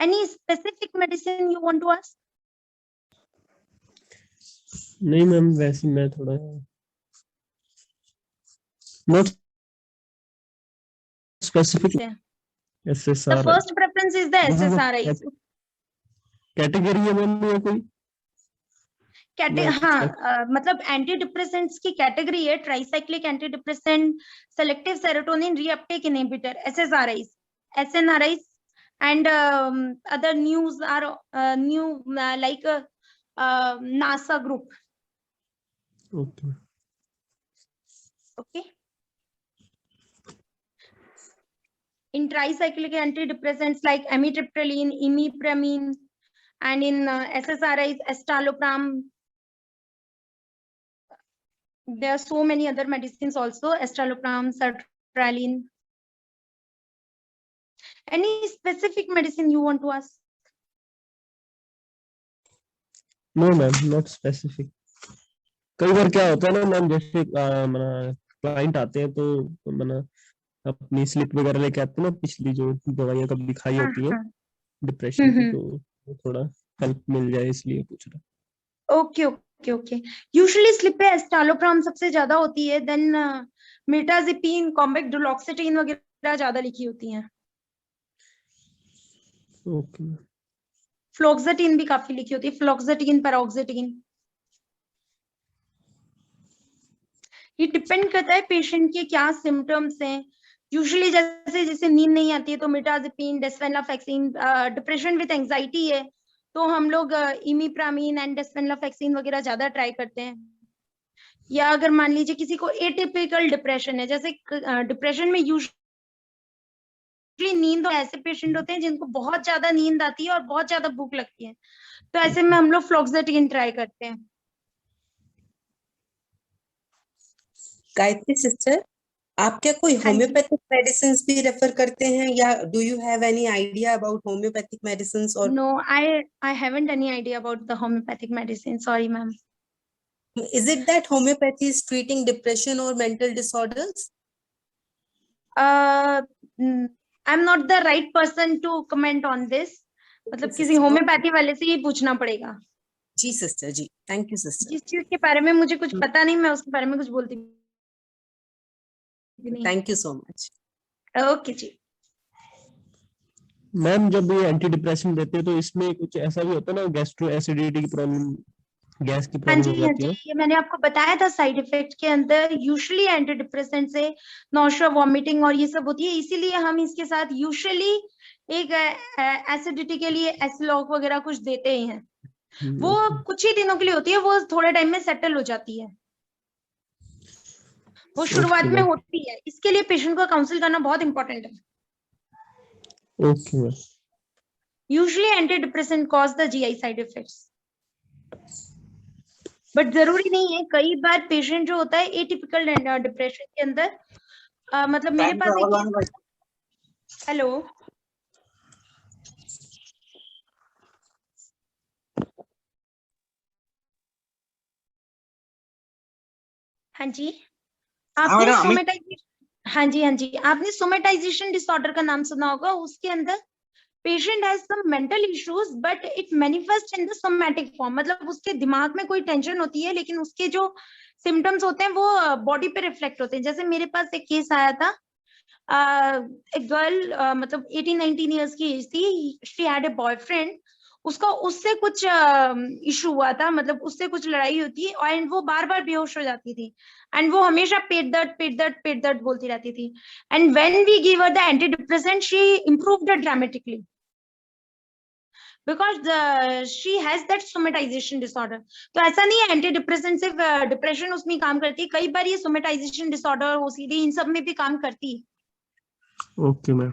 Any specific medicine you want to ask? नहीं मैम, वैसे मैं थोड़ा not specific The SSRI first preference is the SSRIs. Category है मैम या कोई? हाँ, मतलब एंटी डिप्रेसेंट्स की कैटेगरी है tricyclic anti depressant, selective serotonin reuptake inhibitor, SSRIs, SNRIs, and other news are new like NASA group. Okay Okay. In tricyclic antidepressants like amitriptyline, imipramine, and in SSRIs, escitalopram. There are so many other medicines also, escitalopram, sertraline. Any specific medicine you want to ask? No ma'am, not specific. कई बार क्या होता है ना मैम, जैसे क्लाइंट आते हैं तो मना अपनी स्लिप वगैरह लेके आते हैं ना, पिछली जो दवाइयां कभी खाई होती है डिप्रेशन की, तो थोड़ा हेल्प मिल जाए इसलिए पूछ रहा। Okay okay okay. Usually slip पे एस्टालोप्राम सबसे ज्यादा होती है, देन मिर्टाजिपिन, कॉम्बेक डुलोक्सिटिन वगैरह ज्यादा लिखी होती हैं। ओके। फ्लोक्सेटिन भी काफी लिखी होती है, फ्लोक्सेटिन, पैरोक्सेटिन। ये डिपेंड करता है पेशेंट के क्या सिम्टम्स हैं। यूजुअली जैसे नींद नहीं आती है तो मिर्टाजिपिन, डेस्वेनलाफेक्सिन, डिप्रेशन विद एंजाइटी है तो हम लोग इमिप्रामिन एंड डेस्वेनलाफेक्सिन वगैरह ज्यादा ट्राई करते हैं। या अगर मान लीजिए किसी को एटिपिकल डिप्रेशन है, जैसे डिप्रेशन में यूजुअली नींद, ऐसे पेशेंट होते हैं जिनको बहुत ज्यादा नींद आती है और बहुत ज्यादा भूख लगती है, तो ऐसे में हम लोग फ्लोक्सेटिन ट्राई करते हैं। गायत्री सिस्टर, आप क्या कोई होम्योपैथिक मेडिसिन भी रेफर करते हैं, या do you have any idea about homeopathic medicine? और no, I haven't any idea about the homeopathic medicine, sorry ma'am. is it that homeopathy is treating depression or mental disorders? I'm not the right person to comment on this, मतलब किसी होम्योपैथी वाले से ही पूछना पड़ेगा। जी सिस्टर जी, थैंक यू सिस्टर। जिस चीज के बारे में मुझे कुछ पता नहीं, मैं उसके बारे में कुछ बोलती नहीं। Thank you so much. Okay जी। मैम जब ये एंटी डिप्रेशन देते हैं तो इसमें कुछ ऐसा भी होता है ना, गैस्ट्रो एसिडिटी की प्रॉब्लम, गैस की हाँ प्रॉब्लम जी, हो हाँ जाती जी, है? ये मैंने आपको बताया था साइड इफेक्ट के अंदर। यूजुअली एंटी डिप्रेसेंट से नॉशिया, वॉमिटिंग और ये सब होती है, इसीलिए हम इसके साथ यूजुअली एक एसिडिटी के लिए एसिलॉक वगैरह कुछ देते ही हैं। वो कुछ ही दिनों के लिए होती है, वो थोड़े टाइम में सेटल हो जाती है। वो शुरुआत में होती है, इसके लिए पेशेंट को काउंसिल करना बहुत इंपॉर्टेंट है। Okay ma'am. Usually anti depressant cause the GI side effects, but जरूरी नहीं है। कई बार पेशेंट जो होता है एटिपिकल डिप्रेशन के अंदर, मतलब मेरे पास एक, हेलो, हाँ जी, आपने सोमेटाइजेशन, हाँ जी हाँ जी, आपने सोमेटाइजेशन डिसऑर्डर का नाम सुना होगा। उसके अंदर patient has some mental issues but it manifest in the somatic form, मतलब उसके दिमाग में कोई टेंशन होती है लेकिन उसके जो सिम्टम्स होते हैं वो बॉडी पे रिफ्लेक्ट होते हैं। जैसे मेरे पास एक केस आया था, एक गर्ल, मतलब 18-19 ईयर्स की एज थी, शी हैड ए बॉयफ्रेंड, उसका उससे कुछ इशू हुआ था, मतलब उससे कुछ लड़ाई होती है, एंड वो बार बार बेहोश हो जाती थी, एंड वो हमेशा पेट दर्द पेट दर्द पेट दर्द बोलती रहती थी। And when we give her the anti depressant she improved dramatically because she has that somatization disorder. तो ऐसा नहीं है एंटी डिप्रेसेंट सिर्फ डिप्रेशन उसमें काम करती है, कई बार ये सोमेटाइजेशन डिसऑर्डर, ओसीडी, इन सब में भी काम करती है। Okay ma'am,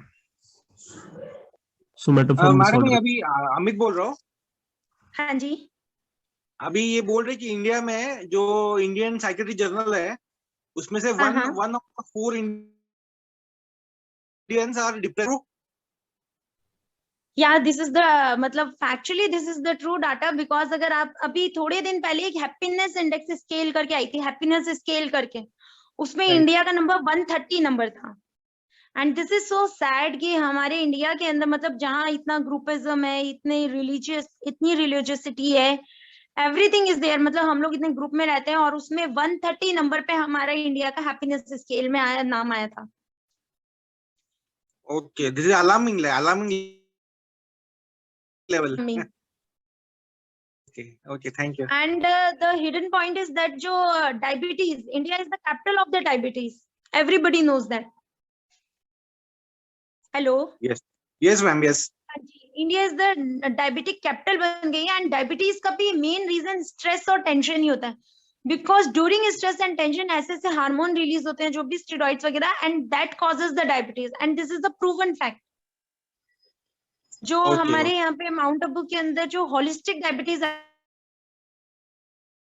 somatoform madam disorder. अभी अमित बोल रहा हूँ। हाँ जी। अभी ये बोल रहे कि इंडिया में जो इंडियन साइकेट्री जर्नल है उसमें से हाँ, हाँ। One of 4 Indians are depressed. या दिस इज द मतलब factually this is the true data, because अगर आप अभी थोड़े दिन पहले एक हैप्पीनेस इंडेक्स स्केल करके आई थी, हैप्पीनेस स्केल करके, उसमें Right. इंडिया का नंबर 130 नंबर था। And this is so sad कि हमारे इंडिया के अंदर मतलब जहाँ इतना ग्रुपिज्म है, इतनी रिलीजियसिटी है, एवरीथिंग इज देयर, मतलब हम लोग इतने ग्रुप में रहते हैं और उसमें 130 नंबर पे हमारा इंडिया का हैप्पीनेस स्केल में नाम आया था। Okay, this is alarming level. Okay, thank you. And the hidden point is that जो diabetes, India is the capital of the diabetes, everybody knows that. Hello. Yes ma'am, yes. India is the diabetic capital बन गई है, एंड डायबिटीज का भी मेन रीजन स्ट्रेस और टेंशन ही होता है, because during stress and tension ऐसे हार्मोन रिलीज होते हैं जो भी स्टेरॉइड्स वगैरह, and that causes the diabetes, and this is the proven fact. जो हमारे यहाँ पे माउंट आबू के अंदर जो होलिस्टिक डायबिटीज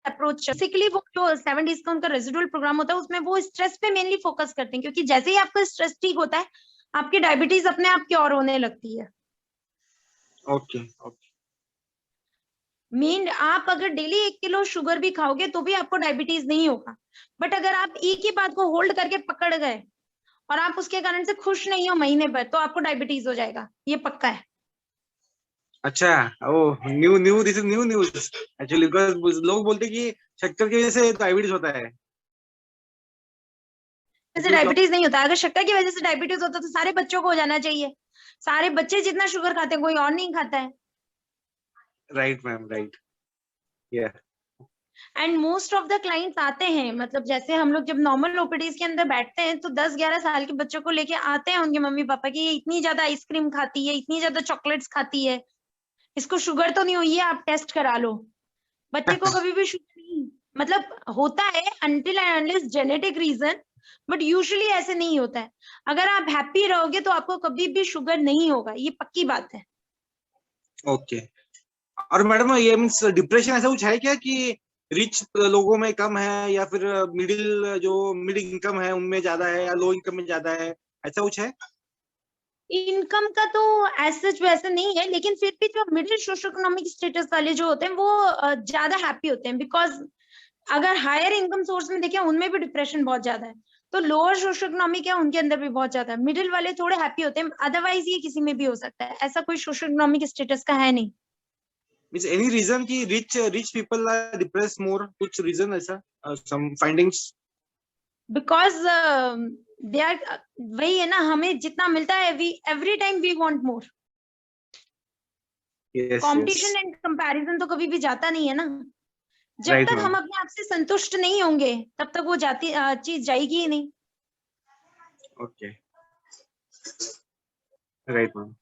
अप्रोच, बेसिकली वो जो 7 डेज का उनका रेजिडुअल प्रोग्राम होता है उसमें वो स्ट्रेस पे मेनली फोकस करते हैं, क्योंकि जैसे ही आपका स्ट्रेस ठीक होता है आपकी डायबिटीज अपने आप क्योर होने लगती है। ओके। मेन आप अगर डेली 1 किलो शुगर भी खाओगे तो भी आपको डायबिटीज नहीं होगा, बट अगर आप एक ही बात को होल्ड करके पकड़ गए और आप उसके कारण से खुश नहीं हो महीने भर, तो आपको डायबिटीज हो जाएगा, ये पक्का है। अच्छा, oh new this is new news actually, because लोग बोलते हैं कि शक्कर की वजह से डायबिटीज होता है। वैसे डायबिटीज नहीं होता, अगर शक्कर की वजह से डायबिटीज होता तो सारे बच्चों को हो जाना चाहिए, सारे बच्चे जितना शुगर खाते हैं कोई और नहीं खाता है। Right ma'am, right. Yeah and most of the clients आते हैं, मतलब जैसे हम लोग जब नॉर्मल ओपीडीज के अंदर बैठते हैं तो 10-11 साल के बच्चों को लेके आते हैं उनके मम्मी पापा की, ये इतनी ज्यादा आइसक्रीम खाती है, इतनी ज्यादा चॉकलेट्स खाती है, इसको शुगर तो नहीं हुई है, आप टेस्ट करा लो। बच्चे को कभी भी शुगर नहीं, मतलब होता है until and unless genetic reason, but usually ऐसे नहीं होता है। अगर आप हैप्पी रहोगे तो आपको कभी भी शुगर नहीं होगा, ये पक्की बात है। ओके। और मैडम ये मींस डिप्रेशन ऐसा कुछ है क्या कि रिच लोगों में कम है या फिर मिडिल इनकम है उनमें ज्यादा है या लो इनकम में ज्यादा है, ऐसा कुछ है? इनकम का तो ऐसा वैसे नहीं है, लेकिन फिर भी जो मिडिल सोशो इकोनॉमिक स्टेटस वाले जो होते हैं वो ज्यादा हैप्पी होते हैं, बिकॉज अगर हायर इनकम सोर्स में देखें उनमें भी डिप्रेशन बहुत ज्यादा है, तो लोअर सोशो इकोनॉमिक है उनके अंदर भी बहुत ज्यादा है, मिडिल वाले थोड़े हैप्पी होते हैं, अदरवाइज ये किसी में भी हो सकता है, ऐसा कोई सोशो इकोनॉमिक स्टेटस का है नहीं। मींस एनी रीजन कि rich people are depressed more, कुछ रीजन ऐसा, some findings? Because they are, वही है ना, हमें जितना मिलता है every time we want more. Competition and comparison तो कभी भी जाता नहीं है ना, जब Right, तक ma'am. हम अपने आप से संतुष्ट नहीं होंगे तब तक वो चीज जाएगी ही नहीं। Okay, right ma'am,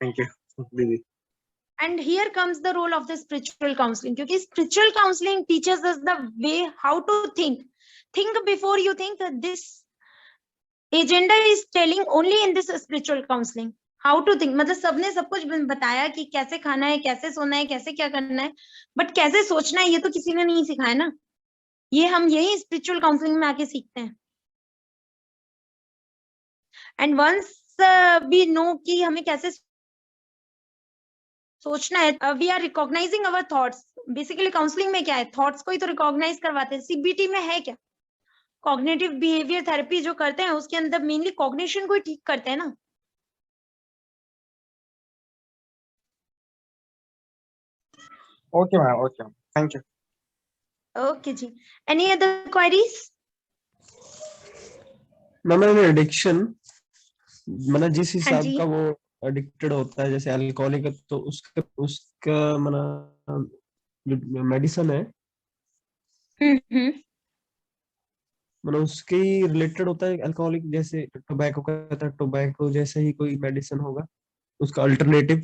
thank you दीदी। And here comes the role of the spiritual counseling, क्योंकि spiritual counseling teaches us the way how to think before you think. This agenda is telling only in this spiritual counseling how to think, मतलब सबने सब कुछ बताया कि कैसे खाना है, कैसे सोना है, कैसे क्या करना है, बट कैसे सोचना है ये तो किसी ने नहीं सिखाया ना, ये हम यही स्पिरिचुअल काउंसलिंग में आके सीखते हैं। एंड वंस वी नो कि हमें कैसे सोचना है, we are recognising our thoughts. Basically counselling में क्या है, थॉट्स को ही तो रिकॉग्नाइज करवाते हैं। सीबीटी में है क्या, कॉग्निटिव बिहेवियर थेरेपी जो करते हैं उसके अंदर मेनली कॉग्निशन को ही ठीक करते हैं ना। Okay ma'am, okay, thank you. Okay जी, any other queries? Ma'am addiction मतलब जिस हिसाब जी। का वो एडिक्टेड होता है जैसे अल्कोहलिक, तो उसका उसका मना जो मेडिसिन है हम्म। मतलब उसके रिलेटेड होता है अल्कोहलिक, जैसे टोबैको का था, टोबैको जैसे ही कोई मेडिसिन होगा उसका अल्टरनेटिव,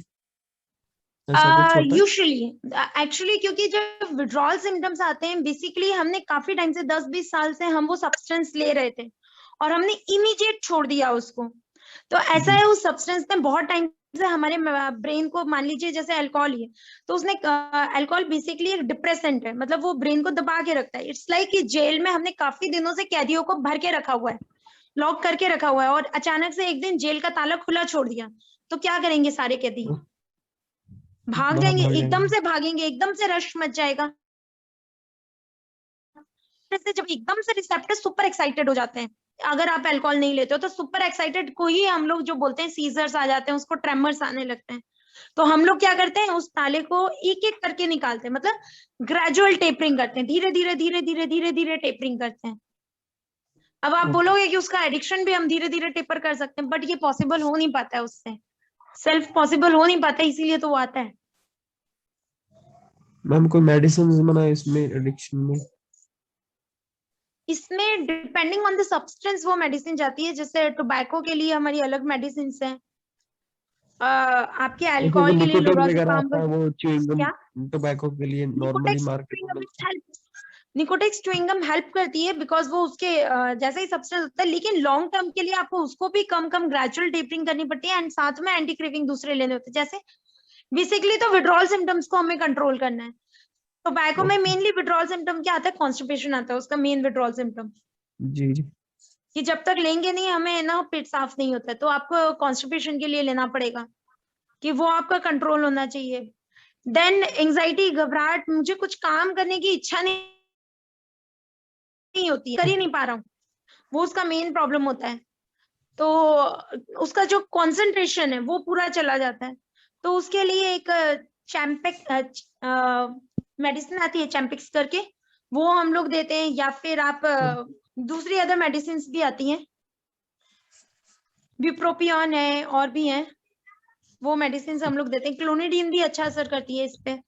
ऐसा कुछ होता है। यूजुअली एक्चुअली क्योंकि जब विड्रॉल सिम्टम्स आते हैं, बेसिकली हमने काफी टाइम से 10-20 साल से हम वो सब्सटेंस ले रहे थे और हमने इमीडिएट छोड़ दिया उसको, तो ऐसा जी है उस सब्सटेंस ने बहुत टाइम से हमारे ब्रेन को, मान लीजिए जैसे अल्कोहल ही है, तो उसने अल्कोहल बेसिकली एक डिप्रेसेंट है, मतलब वो ब्रेन को दबा के रखता है। इट्स लाइक कि जेल में हमने काफी दिनों से कैदियों को भर के रखा हुआ है, लॉक करके रखा हुआ है, और अचानक से एक दिन जेल का ताला खुला छोड़ दिया, तो क्या करेंगे सारे कैदी? भाग बाहर जाएंगे, भाग एकदम जाएंगे। से भागेंगे, एकदम से रश मच जाएगा। जैसे जब एकदम से रिसेप्टर सुपर एक्साइटेड हो जाते हैं, अगर आप अल्कोहल नहीं लेते हो तो सुपर एक्साइटेड को ही हम लोग जो बोलते हैं सीजर्स आ जाते हैं, उसको ट्रेमर्स आने लगते हैं। तो हम लोग क्या करते हैं, उस ताले को एक एक करके निकालते हैं, मतलब ग्रेजुअल टेपरिंग करते हैं, धीरे धीरे धीरे धीरे धीरे धीरे टेपरिंग करते हैं। अब आप बोलोगे कि उसका एडिक्शन भी हम धीरे धीरे टेपर कर सकते हैं, बट ये पॉसिबल हो नहीं पाता है, उससे सेल्फ पॉसिबल हो नहीं पाता, इसीलिए तो वो आता है। मैम कोई मेडिसिन मना इसमें एडिक्शन में? इसमें डिपेंडिंग ऑन द सब्सटेंस वो मेडिसिन जाती है, जैसे टोबैको के लिए हमारी अलग मेडिसिन है, आपके जैसे वो अल्कोहल के लिए निकोटिन वगैरह लोराज़ेपाम आता है, वो च्युइंगम क्या? टोबैको के लिए नॉर्मली निकोटेक्स मार्केट में च्युइंगम मिलता है। निकोटेक्स च्युइंगम हेल्प करती है, बिकॉज वो उसके जैसा ही सब्सटेंस होता है, लेकिन लॉन्ग टर्म के लिए आपको उसको भी कम कम ग्रेजुअल टेपरिंग करनी पड़ती है, एंड साथ में एंटी क्रेविंग दूसरे लेने होते हैं। जैसे बेसिकली तो विड्रॉल सिम्टम्स को हमें कंट्रोल करना है। टोबैको में ओके मेनली विड्रॉल सिम्टम क्या आता है, कॉन्स्टिपेशन आता है उसका मेन विड्रॉल सिम्टम, जी जी। कि जब तक लेंगे नहीं हमें ना पेट साफ नहीं होता है, तो आपको कॉन्स्टिपेशन के लिए लेना पड़ेगा, कि वो आपका कंट्रोल होना चाहिए। देन एंजाइटी, घबराहट, मुझे कुछ काम करने की इच्छा नहीं होती है, कर ही नहीं पा रहा हूँ, वो उसका मेन प्रॉब्लम होता है। तो उसका जो कंसंट्रेशन है वो पूरा चला जाता है। तो उसके लिए एक चैम्पेक मेडिसिन आती है चैम्पिक्स करके, वो हम लोग देते हैं, या फिर आप दूसरी अदर मेडिसिन भी आती हैं, ब्यूप्रोपियन है और भी हैं, वो मेडिसिन हम लोग देते हैं। क्लोनिडीन भी अच्छा असर करती है इस पे,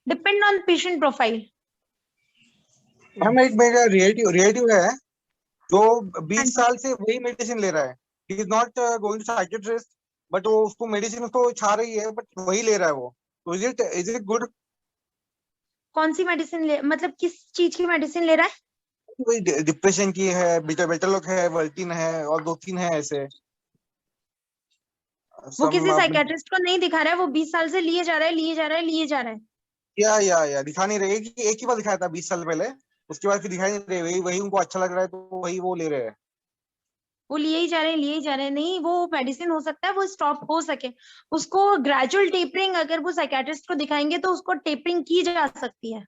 डिपेंड ऑन पेशेंट प्रोफाइल। हम एक मेरा रिलेटिव है जो 20 साल से वही मेडिसिन ले रहा है। He is not going to psychiatrist, but वो उसको मेडिसिन उसको छा रही है, बट वही ले रहा है वो। तो इज इट गुड? कौन सी मेडिसिन ले, मतलब किस चीज की मेडिसिन ले रहा है? कोई डिप्रेशन की है, बेटालोक है, वर्टिन है, और 2-3 है ऐसे। वो सम किसी साइकियाट्रिस्ट को नहीं दिखा रहा है, वो 20 साल से लिए जा रहा है, लिए जा रहा है, लिए जा रहा है। या दिखा नहीं रहे। एक ही बार दिखाया था 20 साल पहले, उसके बाद फिर दिखाई नहीं रहे। वही वही उनको अच्छा लग रहा है तो वही वो ले रहे हैं। वो लिए ही जा रहे हैं, लिए ही जा रहे हैं। नहीं, वो मेडिसिन हो सकता है वो स्टॉप हो सके, उसको ग्रेजुअल टेपरिंग अगर वो साइकियाट्रिस्ट को दिखाएंगे तो उसको टेपरिंग की जा सकती है,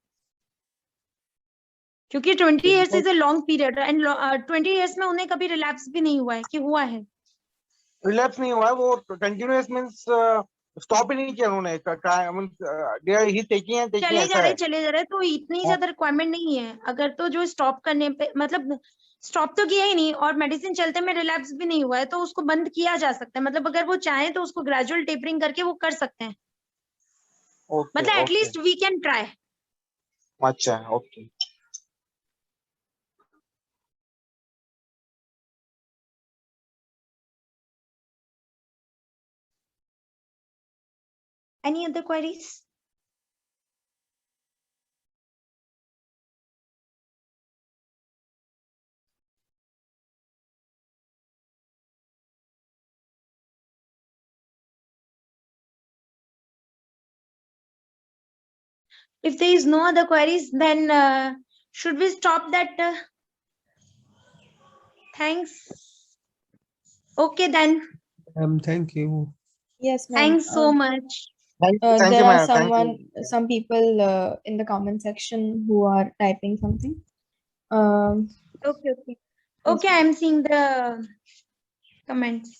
क्योंकि 20 years is a long period, and 20 years में उन्हें कभी रिलैप्स भी नहीं हुआ है कि हुआ है। रिलैप्स नहीं हुआ है, वो कंटिन्यूअस मींस स्टॉप ही नहीं किया उन्होंने। दे आर ही टेकिंग ऐसा है। चले जा रहे, तो इतनी ज्यादा रिक्वायरमेंट नहीं है। अगर तो जो स्टॉप करने पे, मतलब स्टॉप तो किया ही नहीं और मेडिसिन चलते में रिलैप्स भी नहीं हुआ है, तो उसको बंद किया जा सकता है। मतलब अगर वो चाहे तो उसको ग्रेजुअल टेपरिंग करके वो कर सकते हैं, ओके मतलब okay, at least we can try. अच्छा okay. Any other queries? If there is no other queries, then should we stop that? Thanks. Okay then. Thank you. Yes, ma'am. Thanks so much. Thank you There are ma'am. some people in the comment section who are typing something. Um, Okay. Yes, Okay, I am seeing the comments.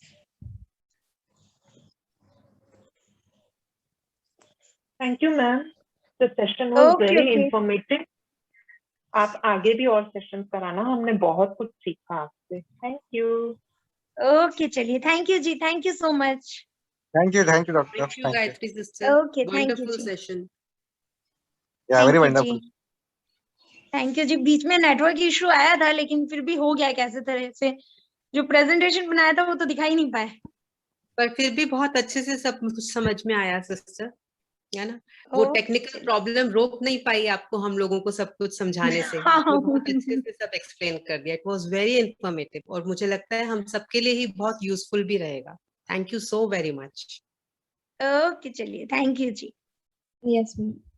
Thank you, ma'am. The session was Okay, very okay. informative. आप आगे भी और सेशंस कराना, हमने बहुत कुछ सीखा आपसे। Thank you. ओके चलिए, थैंक यू जी, thank you so much. Thank you doctor. Thank you, thank you. Gayatri sister. Okay, thank you Wonderful जी, session. Yeah very thank you जी, वंडरफुल। थैंक यू जी। बीच में नेटवर्क इशू आया था, लेकिन फिर भी हो गया कैसे तरह से। जो प्रेजेंटेशन बनाया था वो तो दिखाई नहीं पाए। पर फिर भी बहुत अच्छे से सब कुछ समझ में आया सिस्टर, है ना। वो ओके टेक्निकल चलिए। प्रॉब्लम रोक नहीं पाई आपको हम लोगों को सब कुछ समझाने से। हाँ, आपने बहुत अच्छे से सब एक्सप्लेन कर दिया। इट वाज वेरी इंफॉर्मेटिव और मुझे लगता है हम सबके लिए ही बहुत यूजफुल भी रहेगा। Thank you so very much. Okay चलिए, थैंक यू जी।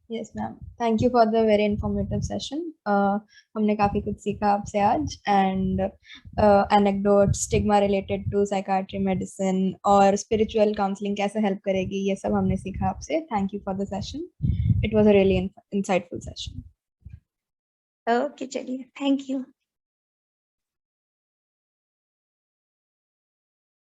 Yes, ma'am. Thank you for the very informative session. हमने काफी कुछ सीखा आपसे आज, and anecdote, stigma related to psychiatry, medicine और spiritual counseling कैसे help करेगी, ये सब हमने सीखा आपसे. Thank you for the session. It was a really insightful session. Okay चलिए, थैंक यू।